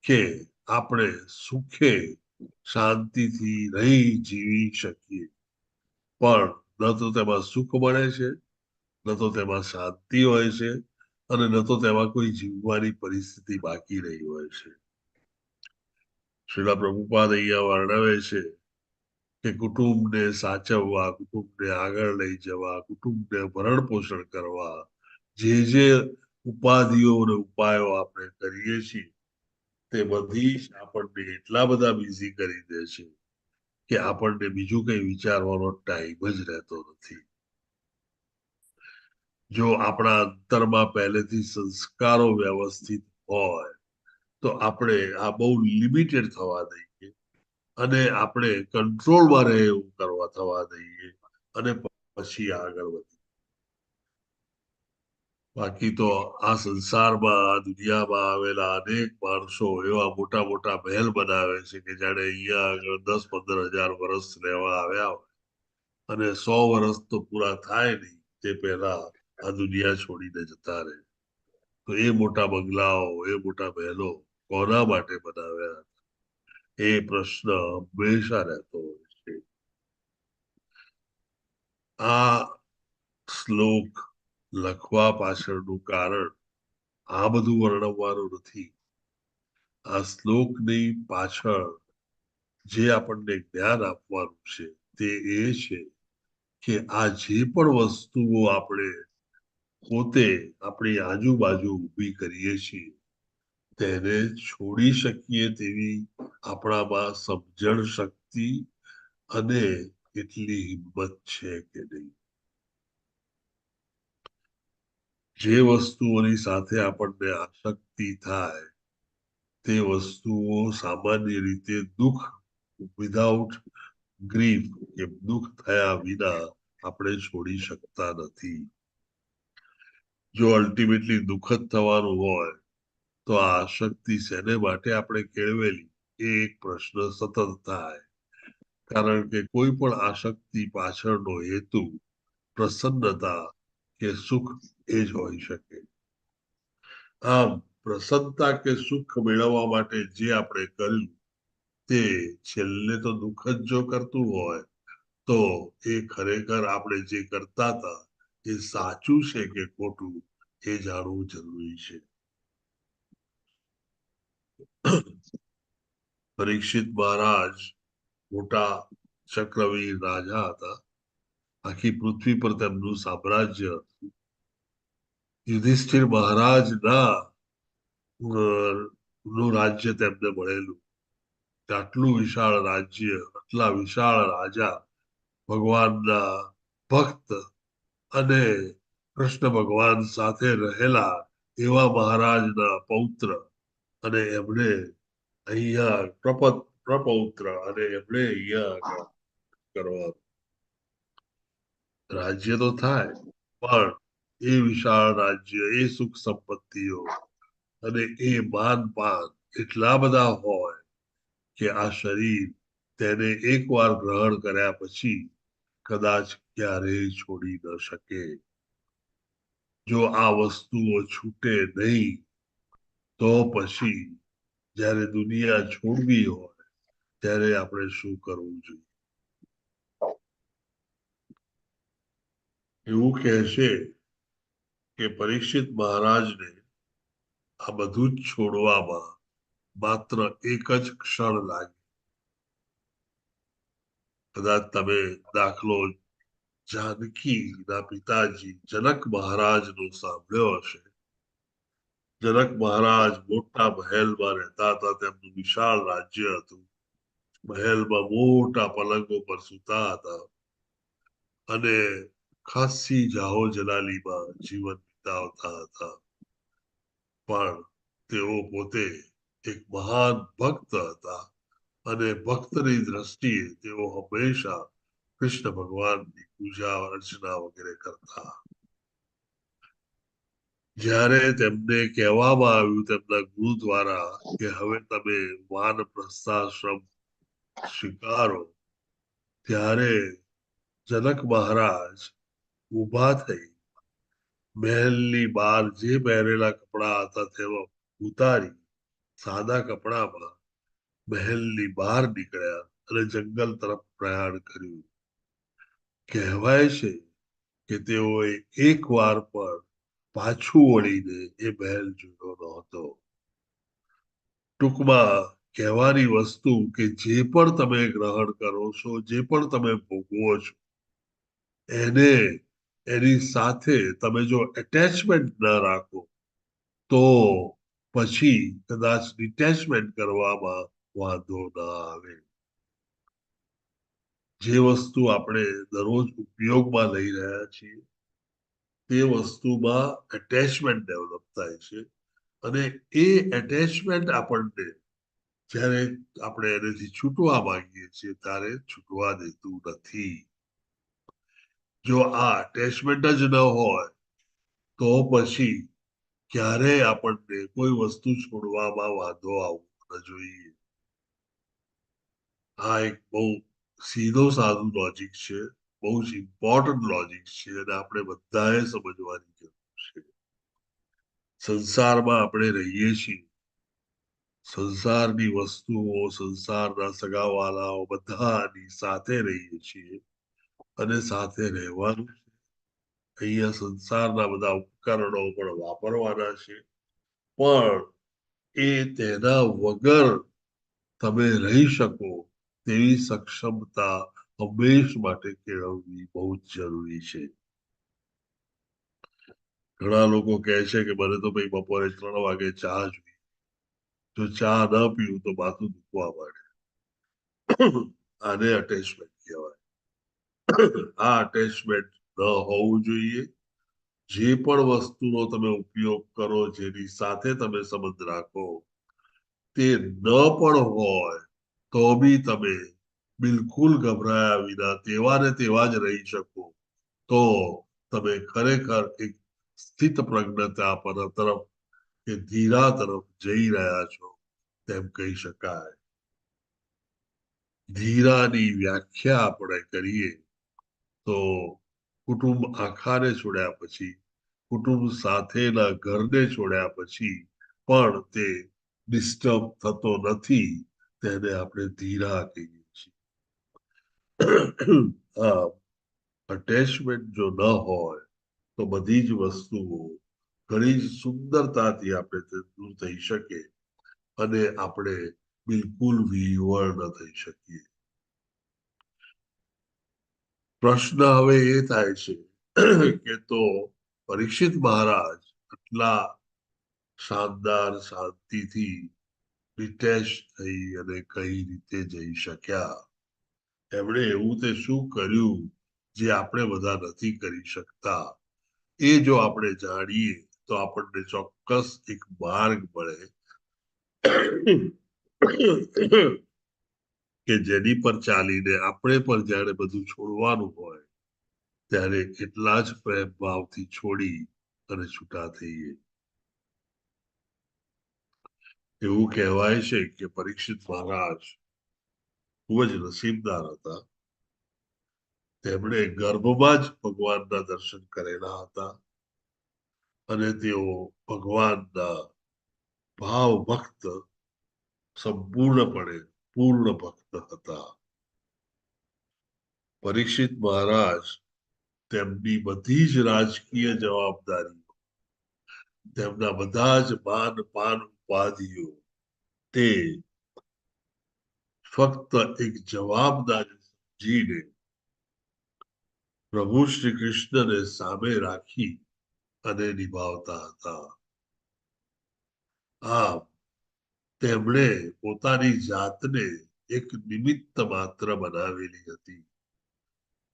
કે આપણે સુખે શાંતિથી રહી જીવી શકીએ. પણ ન તો તેમાં સુખ મળે છે, ન તો તેમાં શાંતિ હોય છે, અને ન તો તેમાં કોઈ જીવવાની પરિસ્થિતિ બાકી રહી હોય છે. શ્રીલા પ્રભુપાદ અહીંયા વર્ણવે છે કે કુટુંબને સાચવવા, કુટુંબને આગળ લઈ જવા, કુટુંબને ભરણ પોષણ કરવા, જે ઉપાધિઓ અને ઉપાયો આપણે કરીએ છીએ તે બધી જ આપણને એટલા બધા બિઝી કરી દે છે કે આપણને બીજું કઈ વિચારવાનો ટાઈમ જ રહેતો નથી. જો આપણા અંતરમાં પહેલેથી સંસ્કારો વ્યવસ્થિત હોય તો આપણે આ બહુ લિમિટેડ થવા દઈએ અને આપણે કંટ્રોલમાં રહે એવું થવા દઈએ અને પછી આગળ વધીએ. બાકી તો આ સંસારમાં, આ દુનિયામાં આવેલા અનેક માણસો એવા મોટા મોટા મહેલ બનાવે છે કે જાણે અહીંયા આગળ 10-15 હજાર વર્ષ રહેવા આવ્યા હોય અને 100 વર્ષ તો પૂરા થાય નહીં તે પહેલા આ દુનિયા છોડીને જતા રહે. તો એ મોટા બંગલાઓ, એ મોટા મહેલો કોના માટે બનાવ્યા એ પ્રશ્ન હંમેશા રહેતો હોય છે. આ શ્લોક લખવા પાછળનું કારણ આ બધું વર્ણવવાનું નથી. આ શ્લોકની પાછળ જે આપણને જ્ઞાન આપવાનું છે તે એ છે કે આ જે પણ વસ્તુઓ આપણે પોતે આપણી આજુબાજુ ઊભી કરીએ છીએ તેને છોડી શકીએ તેવી આપણામાં સમજણ શક્તિ અને એટલી હિંમત છે કે નહીં. જે વસ્તુઓની સાથે આપણને આસક્તિ થાય તે વસ્તુઓ સામાન્ય રીતે દુઃખ વિધાઉટ ગ્રીફ કે દુઃખ થયા વિના આપણે છોડી શકતા નથી. જો અલ્ટિમેટલી દુઃખ જ થવાનું હોય તો આ આસક્તિ શેને માટે આપણે કેળવેલી એ એક પ્રશ્ન સતત થાય. કારણ કે કોઈ પણ આસક્તિ પાછળનો હેતુ પ્રસન્નતા કે સુખ એ જ હોઈ શકે. આમ પ્રસન્નતા કે સુખ મેળવવા માટે જે આપણે કર્યું તે છેલ્લે તો દુઃખ જ જો કરતું હોય તો એ ખરેખર આપણે જે કરતા હતા એ સાચું છે કે ખોટું એ જાણવું જરૂરી છે. પરીક્ષિત મહારાજ મોટા ચક્રવીર રાજા હતા. આખી પૃથ્વી પર તેમનું સામ્રાજ્ય હતું. યુધિષ્ઠિર મહારાજના નું રાજ્ય તેમને મળેલું. આટલું વિશાળ રાજ્ય, આટલા વિશાળ રાજા, ભગવાનના ભક્ત અને કૃષ્ણ ભગવાન સાથે રહેલા એવા મહારાજના પૌત્ર, અને એમણે અહીંયા પ્રપૌત્ર, અને એમણે અહીંયા કરવા રાજ્ય તો થાય, પણ એ વિશાળ રાજ્ય, એ સુખ સંપત્તિઓ અને એ માન પાન એટલા બધા હોય કે આ શરીર તેને એકવાર ગ્રહણ કર્યા પછી કદાચ ક્યારેય છોડી ન શકે. જો આ વસ્તુઓ છૂટે નહીં તો પછી જ્યારે દુનિયા છોડવી હોય ત્યારે આપણે શું કરવું જોઈએ? એવું કહેશે કે પરીક્ષિત મહારાજને આ બધું જ છોડવામાં માત્ર એક જ ક્ષણ લાગી. કદાચ તમે દાખલો જાનકીના પિતાજી જનક મહારાજનો સાંભળ્યો હશે. જનક મહારાજ મોટા મહેલમાં રહેતા હતા. તેમનું વિશાળ રાજ્ય હતું. મહેલમાં મોટા પલંગો પર સૂતા હતા અને ખાસી જાહો જલાલીમાં જીવન વિતાવતા હતા. પણ તેઓ પોતે એક મહાન ભક્ત હતા અને ભક્તની દ્રષ્ટિએ તેઓ હંમેશા કૃષ્ણ ભગવાનની પૂજા અર્ચના વગેરે કરતા. જ્યારે તેમને કહેવામાં આવ્યું તેમના ગુરુ દ્વારા કે હવે તમે વાનપ્રસ્થાશ્રમ સ્વીકારો, ત્યારે જનક મહારાજ ઊભા થઈ મહેલની બહાર જે પહેરેલા કપડા હતા તેમાં ઉતારી સાદા કપડામાં મહેલની બહાર નીકળ્યા અને જંગલ તરફ પ્રયાણ કર્યું. કહેવાય છે કે તેઓએ એક વાર પણ પાછું વળીને એ મહેલ જોયો નહોતો. ટૂંકમાં કહેવાની વસ્તુ કે જે પણ તમે ગ્રહણ કરો છો, જે પણ તમે ભોગવો છો, એને એની સાથે તમે જો એટેચમેન્ટ ન રાખો તો પછી કદાચ ડિટેચમેન્ટ કરવામાં વાંધો ના આવે. જે વસ્તુ આપણે દરરોજ ઉપયોગમાં લઈ રહ્યા છીએ તે વસ્તુમાં એટેચમેન્ટ ડેવલપ થાય છે, અને એ એટેચમેન્ટ આપણને જ્યારે આપણે એનાથી છૂટવા માંગીએ છીએ ત્યારે છૂટવા દેતું નથી. જો આ અટેચમેન્ટ જ ન હોય તો પછી ક્યારેય આપણને કોઈ વસ્તુ છોડવામાં વાંધો આવવો ન જોઈએ. આ એક બહુ સીધો સાધુ લોજિક છે, બહુ જ ઇમ્પોર્ટન્ટ લોજિક છે, અને આપણે બધાએ સમજવાની જરૂર છે. સંસારમાં આપણે રહીએ છીએ. સંસારની વસ્તુઓ, સંસારના સગાવાલાઓ બધાની સાથે રહીએ છીએ અને સાથે રહેવાનું છે. અહીંયા સંસારના બધા ઉપકરણો પણ વાપરવાના છે, પણ એ તેના વગર તમે રહી શકો તેવી સક્ષમતા હંમેશ માટે કેળવવી બહુ જ જરૂરી છે. ઘણા લોકો કહે છે કે મને તો ભાઈ બપોરે 3 વાગે ચા જોઈએ, જો ચા ન પીવું તો માથું દુખવા માંડે. આને અટેચમેન્ટ કહેવાય. આ અટેચમેન્ટ ન હોવું જોઈએ. જે પણ વસ્તુનો તમે ઉપયોગ કરો, જેની સાથે તમે સંબંધ રાખો, તે ન પણ હોય તો બી તમે બિલકુલ ગભરાયા વિના તેવા ને તેવા જ રહી શકો તો તમે ખરેખર એક સ્થિત પ્રજ્ઞતા પર તરફ કે ધીરા તરફ જઈ રહ્યા છો તેમ કહી શકાય. ધીરાની વ્યાખ્યા આપણે કરીએ તો કુટુંબ આખાને છોડ્યા પછી, કુટુંબ સાથેના ઘરને છોડ્યા પછી પણ તે ડિસ્ટર્બ થતો નથી, તેને આપણે ધીરા કહીએ છીએ. અટેચમેન્ટ જો ન હોય તો બધી જ વસ્તુઓ ઘણી જ સુંદરતાથી આપણે દૂર થઈ શકે અને આપણે બિલકુલ વિહવળ ન થઈ શકીએ. પ્રશ્ન હવે એ થાય છે કે તો પરીક્ષિત મહારાજ આટલા શાનદાર શાંતિથી ડિટેચ થઈ અને કઈ રીતે જઈ શક્યા? એમણે એવું તે શું કર્યું જે આપણે બધા નથી કરી શકતા? એ જો આપણે જાણીએ તો આપણને ચોક્કસ એક માર્ગ મળે કે જેની પર ચાલીને આપણે પણ જ્યારે બધું છોડવાનું હોય ત્યારે એટલા જ પ્રેમ ભાવથી છોડી અને છૂટા થઈએ. એવું કહેવાય છે કે પરીક્ષિત મહારાજ ખૂબ જ નસીબદાર હતા. તેમણે ગર્ભમાં જ ભગવાનના દર્શન કરેલા હતા અને તેઓ ભગવાનના ભાવ ભક્ત, સંપૂર્ણપણે પૂર્ણ ભક્ત હતા. પરીક્ષિત મહારાજ તેમની બધી જ રાજકીય જવાબદારી, તેમના બધા જ માન પાન ઉપાધિઓ તે ફક્ત એક જવાબદારી સમજીને પ્રભુ શ્રી કૃષ્ણને સામે રાખી અને નિભાવતા હતા. આમ તેમણે પોતાની જાતને એક નિમિત્ત માત્ર બનાવેલી હતી.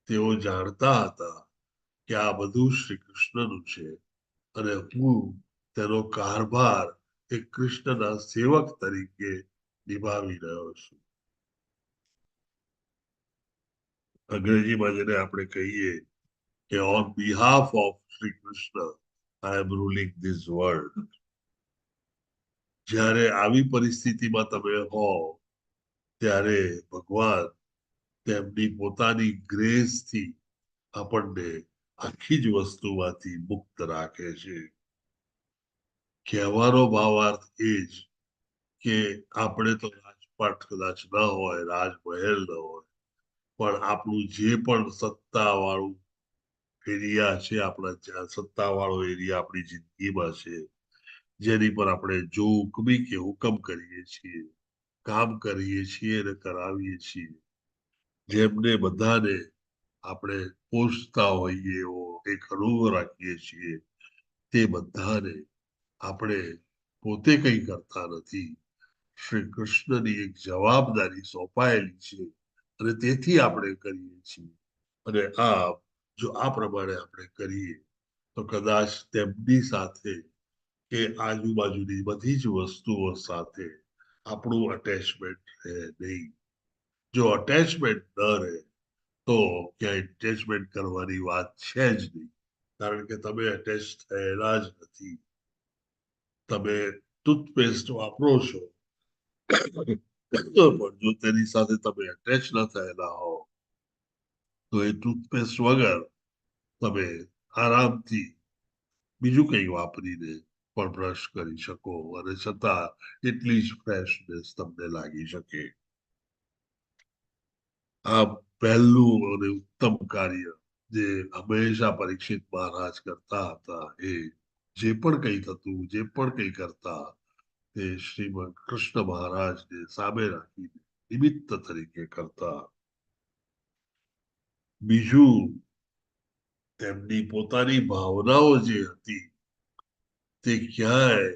તેઓ જાણતા હતા કે આ બધું શ્રી કૃષ્ણનું છે અને હું તેનો કારભાર એક કૃષ્ણના સેવક તરીકે નિભાવી રહ્યો છું. અંગ્રેજીમાં જેને આપણે કહીએ કે on behalf of Shri Krishna I am ruling this world. જ્યારે આવી પરિસ્થિતિમાં તમે હો ત્યારે ભગવાન તેમની પોતાની ગ્રેસથી આપણને આખી જ વસ્તુમાંથી મુક્ત રાખે છે. કહેવાનો ભાવાર્થ એ જ કે આપણે તો રાજપાટ કદાચ ન હોય, રાજમહેલ ન હોય, પણ આપણું જે પણ સત્તાવાળું એરિયા છે, આપણા જ્યાં સત્તાવાળો એરિયા આપણી જિંદગીમાં છે, જેની પર આપણે જો હુકમી કે હુકમ કરીએ છીએ, કામ કરીએ છીએ અને કરાવીએ છીએ, જેમને બધાને આપણે પોષતા હોઈએ એવો એક અનુભવ રાખીએ છીએ, તે બધાને આપણે પોતે કંઈ કરતા નથી. શ્રી કૃષ્ણની એક જવાબદારી સોંપાયેલી છે અને તેથી આપણે કરીએ છીએ. અને જો આ પ્રમાણે આપણે કરીએ તો કદાચ તેમની સાથે કે આજુબાજુની બધી જ વસ્તુઓ સાથે આપણું અટેચમેન્ટ રહે નહીં. જો અટેચમેન્ટ ન રહે તો ક્યાંય અટેચમેન્ટ કરવાની વાત છે જ નહીં, કારણ કે તમે અટેચ થયેલા જ નથી. તમે ટૂથપેસ્ટ વાપરો છો પણ જો તેની સાથે તમે અટેચ ન થયેલા હો તો એ ટૂથપેસ્ટ વગર તમે આરામથી બીજું કંઈ વાપરીને પણ બ્રશ કરી શકો અને છતાં એટલી જ ફ્રેશનેસ તમને લાગી શકે. આ પહેલું અને ઉત્તમ કાર્ય જે હંમેશા પરીક્ષિત મહારાજ કરતા હતા, એ જે પણ કંઈ થતું, જે પણ કંઈ કરતા, તે શ્રીમદ કૃષ્ણ મહારાજને સામે રાખીને નિમિત્ત તરીકે કરતા. બીજું, તેમની પોતાની ભાવનાઓ જે હતી તે ક્યાંય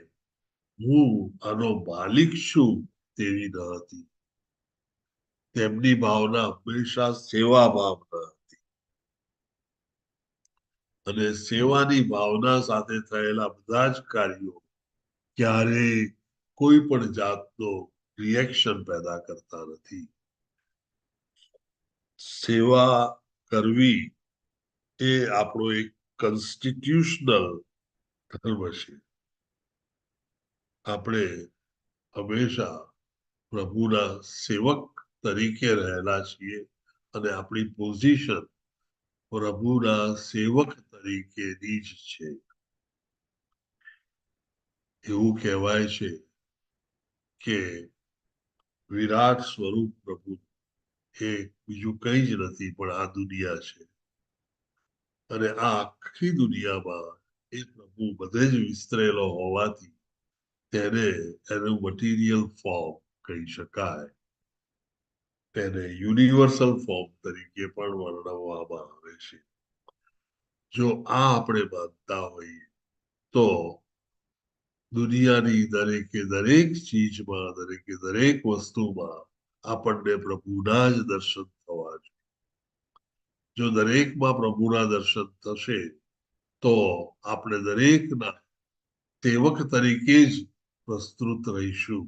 હું આનો માલિક છું તેવી ન હતી. તેમની ભાવના હંમેશા સેવા ભાવના હતી અને સેવાની ભાવના સાથે થયેલા બધા જ કાર્યો ક્યારેય કોઈ પણ જાતનો રિએક્શન પેદા કરતા નથી. સેવા કરવી એ આપણો એક કોન્સ્ટિટ્યુશનલ ધર્મ છે. આપણે હંમેશા પ્રભુના સેવક તરીકે રહેલા છીએ અને આપણી પોઝિશન પ્રભુના સેવક તરીકેની જ છે. એવું કહેવાય છે કે વિરાટ સ્વરૂપ પ્રભુ એ બીજું કંઈ જ નથી પણ આ દુનિયા છે અને આ આખી દુનિયામાં એ પ્રભુ બધે જ વિસ્તરેલો હોવાથી તેને એનું મટીરિયલ ફોર્મ કહી શકાય. તેને યુનિવર્સલ ફોર્મ તરીકે પણ વર્ણવવામાં આવે છે. જો આ આપણે માનતા હોઈએ તો દુનિયાની દરેકે દરેક ચીજમાં, દરેકે દરેક વસ્તુમાં આપણને પ્રભુના જ દર્શન થવા જોઈએ. જો દરેકમાં પ્રભુના દર્શન થશે તો આપણે દરેકના સેવક તરીકે જ પ્રસ્તુત રહીશું.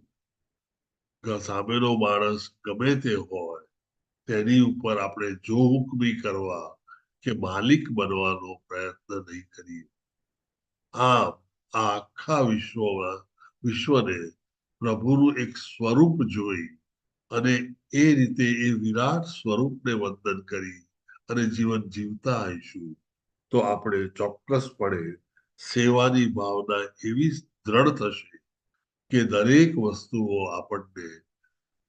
સામેનો માણસ ગમે તે હોય તેની ઉપર આપણે જો હુકમી કરવા કે માલિક બનવાનો પ્રયત્ન નહીં કરીએ. આમ આ આખા વિશ્વને પ્રભુનું એક સ્વરૂપ જોઈ અને એ રીતે એ વિરાટ સ્વરૂપને વંદન કરી અને જીવન જીવતા આવીશું તો આપણે ચોક્કસપણે સેવાની ભાવના એવી દ્રઢ થશે કે દરેક વસ્તુઓ આપણને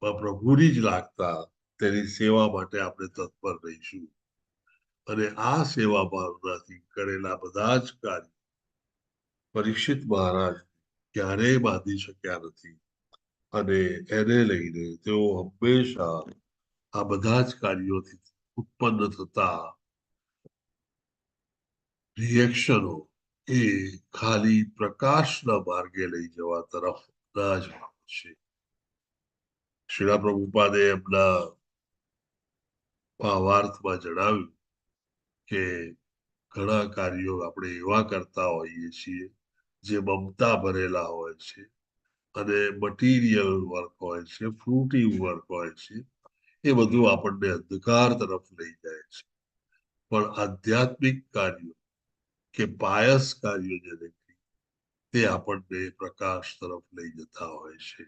પ્રભુની જ લાગતા તેની સેવા માટે આપણે તત્પર રહીશું. અને આ સેવા ભાવનાથી કરેલા બધા જ કાર્ય પરીક્ષિત મહારાજ ક્યારેય બાંધી શક્યા નથી અને એને લઈને તેઓ હંમેશા આ બધા જ કાર્યોથી ઉત્પન્ન થતા રિએક્શનો એ ખાલી પ્રકાશના માર્ગે લઈ જવા તરફ ના જ છે. શ્રીલા પ્રભુપાદે એમના ભાવાર્થમાં જણાવ્યું કે ઘણા કાર્યો આપણે એવા કરતા હોઈએ છીએ જે મમતા ભરેલા હોય છે અને મટીરિયલ વર્ક હોય છે, ફ્રૂટી વર્ક હોય છે. એ બધું આપણને અંધકાર તરફ લઈ જાય છે. પણ આધ્યાત્મિક કાર્યો કે પાયસ કાર્યો જેને તે આપણને પ્રકાશ તરફ લઈ જતા હોય છે.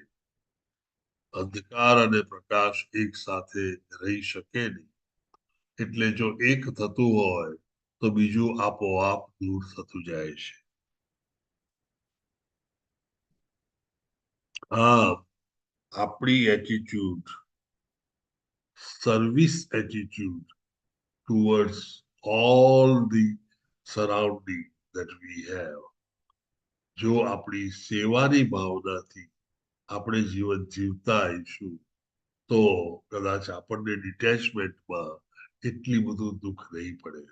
અંધકાર અને પ્રકાશ એક સાથે રહી શકે નહીં. એટલે જો એક થતું હોય તો બીજું આપોઆપ દૂર થતું જાય છે. આમ આપણી attitude, service attitude towards all the surrounding that we have, જો આપણી સેવાની ભાવનાથી આપણે જીવન જીવતા આવીશું તો કદાચ આપણને ડિટેચમેન્ટમાં એટલી બધું દુઃખ નહીં પડે.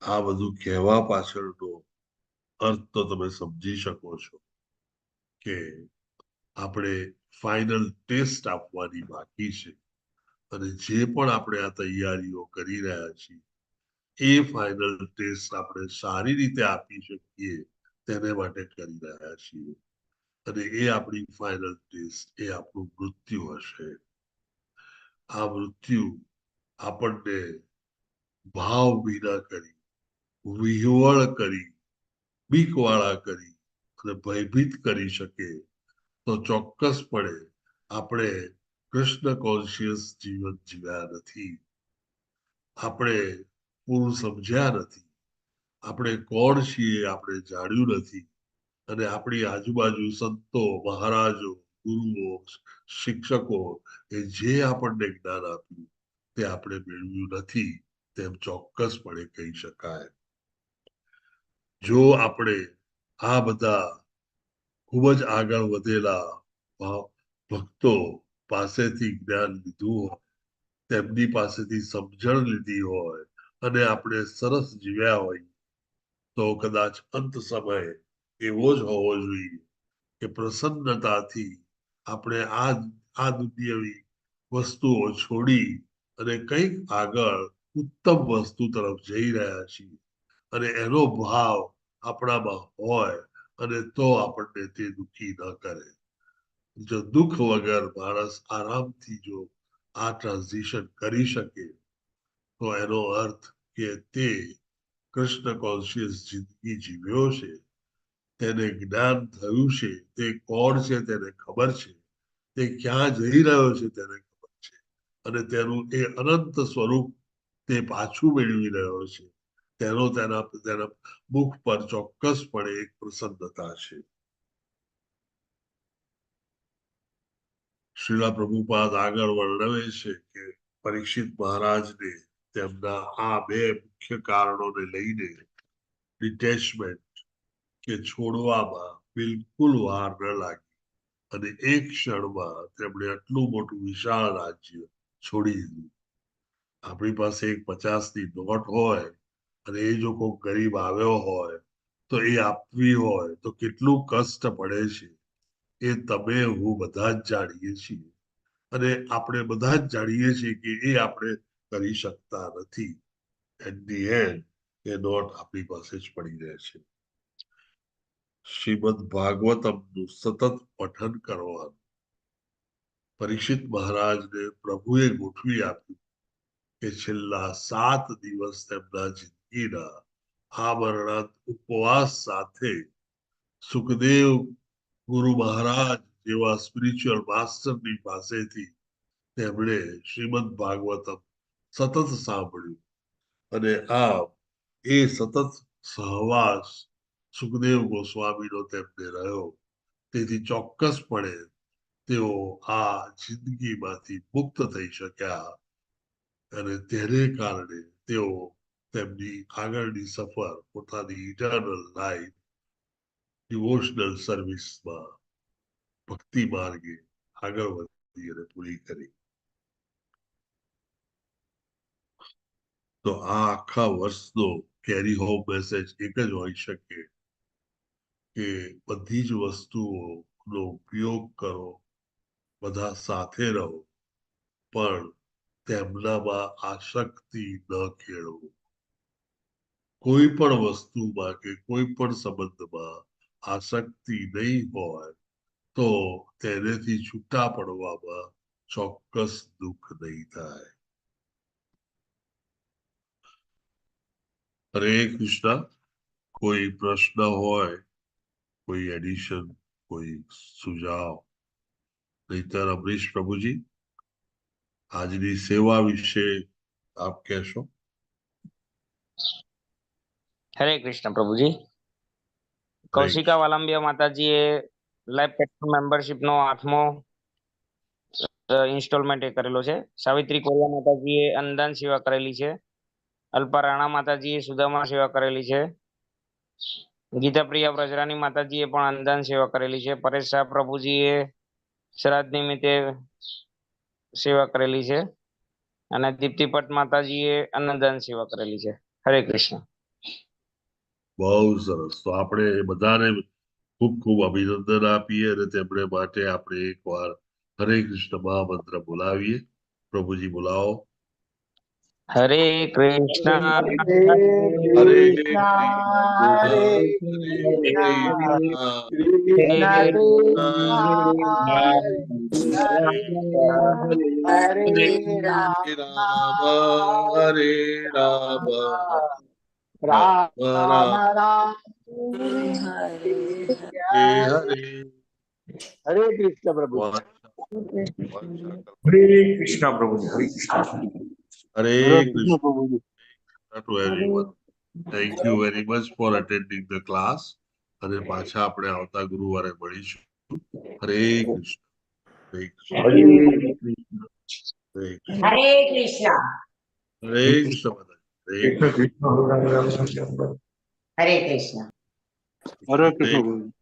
આ બધું કહેવા પાછળનો અર્થ તો તમે સમજી શકો છો કે આપણે ફાઇનલ ટેસ્ટ આપવાની બાકી છે અને જે પણ આપણે આ તૈયારીઓ કરી રહ્યા છીએ એ ફાઇનલ ટેસ્ટ આપણે સારી રીતે આપી શકીએ તેને માટે કરી રહ્યા છીએ. અને એ આપણી ફાઇનલ ટેસ્ટ એ આપણું મૃત્યુ હશે. આ મૃત્યુ આપણને ભાવ વિના કરી, વિહવળ કરી, બીકવાળા કરી અને ભયભીત કરી શકે તો ચોક્કસપણે આપણે કૃષ્ણ કોન્શિયસ જીવન જીવ્યા નથી. આપણે પૂરું સમજ્યા નથી. આપણે કોણ છીએ આપણે જાણ્યું નથી. અને આપણી આજુબાજુ સંતો, મહારાજો, ગુરુઓ, શિક્ષકો એ જે આપણને જ્ઞાન આપ્યું તે આપણે મેળવ્યું નથી તેમ ચોક્કસપણે કહી શકાય. જો આપણે આ બધા ખૂબ જ આગળ વધેલા ભક્તો પાસેથી જ્ઞાન લીધું હોય, તેમની પાસેથી સમજણ લીધી હોય અને આપણે સરસ જીવ્યા હોય તો કદાચ અંત સમય એવો જ હોવો જોઈએ કે પ્રસન્નતાથી આપણે આ દુનિયાવી વસ્તુઓ છોડી અને કંઈક આગળ ઉત્તમ વસ્તુ તરફ જઈ રહ્યા છીએ અને એનો ભાવ આપણામાં હોય અને તો આપણને તે દુઃખી ન કરે. જો દુઃખ વગર માણસ આરામથી જો આ ટ્રાન્ઝિશન કરી શકે તો એનો અર્થ કે તે કૃષ્ણ કોન્શિયસ જિંદગી જીવ્યો છે, તેને જ્ઞાન થયું છે, તે કોણ છે તેને ખબર છે, તે ક્યાં જઈ રહ્યો છે તેને ખબર છે અને તેનું એ અનંત સ્વરૂપ તે પાછું મેળવી રહ્યો છે તેનો તેના મુખ પર ચોક્કસપણે એક પ્રસન્નતા છે. શ્રીલા પ્રભુપાદ આગળ વર્ણવે છે કે પરીક્ષિત મહારાજને તેમના આ બે મુખ્ય કારણોને લઈને ડિટેચમેન્ટ કે છોડવામાં, બિલકુલ વાર ન લાગી અને એક ક્ષણમાં તેમણે આટલું મોટું વિશાળ રાજ્ય છોડી દીધું. આપણી પાસે એક 50ની નોટ હોય અને એ જો કોઈ ગરીબ આવ્યો હોય તો એ આપવી હોય તો કેટલું કષ્ટ પડે છે એ તમે હું બધા જ જાણીએ છીએ. અને આપણે બધા જ જાણીએ છીએ કે એ આપણે કરી શકતા નથી. At the end a note આપણી પાસે જ પડી રહે છે. શ્રીમદ ભાગવતમનું સતત પઠન કરવાનું પરીક્ષિત મહારાજને પ્રભુએ ગોઠવી આપ્યું કે છેલ્લા 7 દિવસ તેમના જિંદગીના આમરણાંત ઉપવાસ સાથે સુખદેવ ગુરુ મહારાજ જેવા સ્પિરિચ્યુઅલ માસ્ટરની પાસેથી તેમણે શ્રીમદ ભાગવતમ સતત સાંભળ્યું અને આ એ સતત સહવાસ સુખદેવ ગોસ્વામીનો તેમને રહ્યો. તેથી ચોક્કસપણે તેઓ આ જિંદગીમાંથી મુક્ત થઈ શક્યા અને તેને કારણે તેઓ તેમની આગળની સફર પોતાની ઇટર્નલ લાઈફ ડિવોશનલ સર્વિસમાં ભક્તિ માર્ગે આગળ વધી અને પૂરી કરી. તો આ આખા વર્ષનો કેરી હોમ મેસેજ એક જ હોઈ શકે કે બધી જ વસ્તુઓનો ઉપયોગ કરો, બધા સાથે રહો, પણ તેમનામાં આસક્તિ ન કેળવો. કોઈ પણ વસ્તુમાં કે કોઈ પણ સંબંધમાં આસક્તિ નહીં હોય તો તેનેથી છૂટા પડવામાં ચોક્કસ દુઃખ નહીં થાય. હરે કૃષ્ણ. કોઈ પ્રશ્ન હોય, કોઈ એડિશન, કોઈ સુઝાવ? નહીતર અમરીશ પ્રભુજી આજની સેવા વિશે આપ કહેશો? હરે કૃષ્ણ પ્રભુજી. કૌશિકા વાલંબિયા માતાજીએ લાઈવ પ્લેટફોર્મ મેમ્બરશિપ નો 8મો ઇન્સ્ટોલમેન્ટ એ કરેલો છે. સાવિત્રી કોરિયા માતાજીએ અન્નદાન સેવા કરેલી છે. અલ્પા રાણા માતાજીએ સુદામા સેવા કરેલી છે. ગીતા પ્રિયા વ્રજરાની માતાજીએ પણ અન્નદાન સેવા કરેલી છે. પરેશ શાહ પ્રભુજીએ શ્રાદ્ધ નિમિત્તે સેવા કરેલી છે અને દીપ્તિ ભટ્ટ માતાજીએ અન્નદાન સેવા કરેલી છે. હરે કૃષ્ણ. બહુ સરસ. તો આપણે બધાને ખૂબ ખૂબ અભિનંદન આપીએ અને તેમણે માટે આપણે એકવાર હરે કૃષ્ણ મહામંત્ર બોલાવીએ. પ્રભુજી બોલાવો. હરે કૃષ્ણ હરે હરે કૃષ્ણ પ્રભુ. હરે કૃષ્ણ પ્રભુજી. હરે કૃષ્ણ. હરે Krishna to everyone. Thank you very much for attending the class. અને પાછા આપણે આવતા ગુરુવારે મળીશું. હરે કૃષ્ણ. હરે કૃષ્ણ. હરે કૃષ્ણ. હરે કૃષ્ણ. હરે કૃષ્ણ. હરે કૃષ્ણ. હરે કૃષ્ણ. હરે કૃષ્ણ. કૃષ્ણ.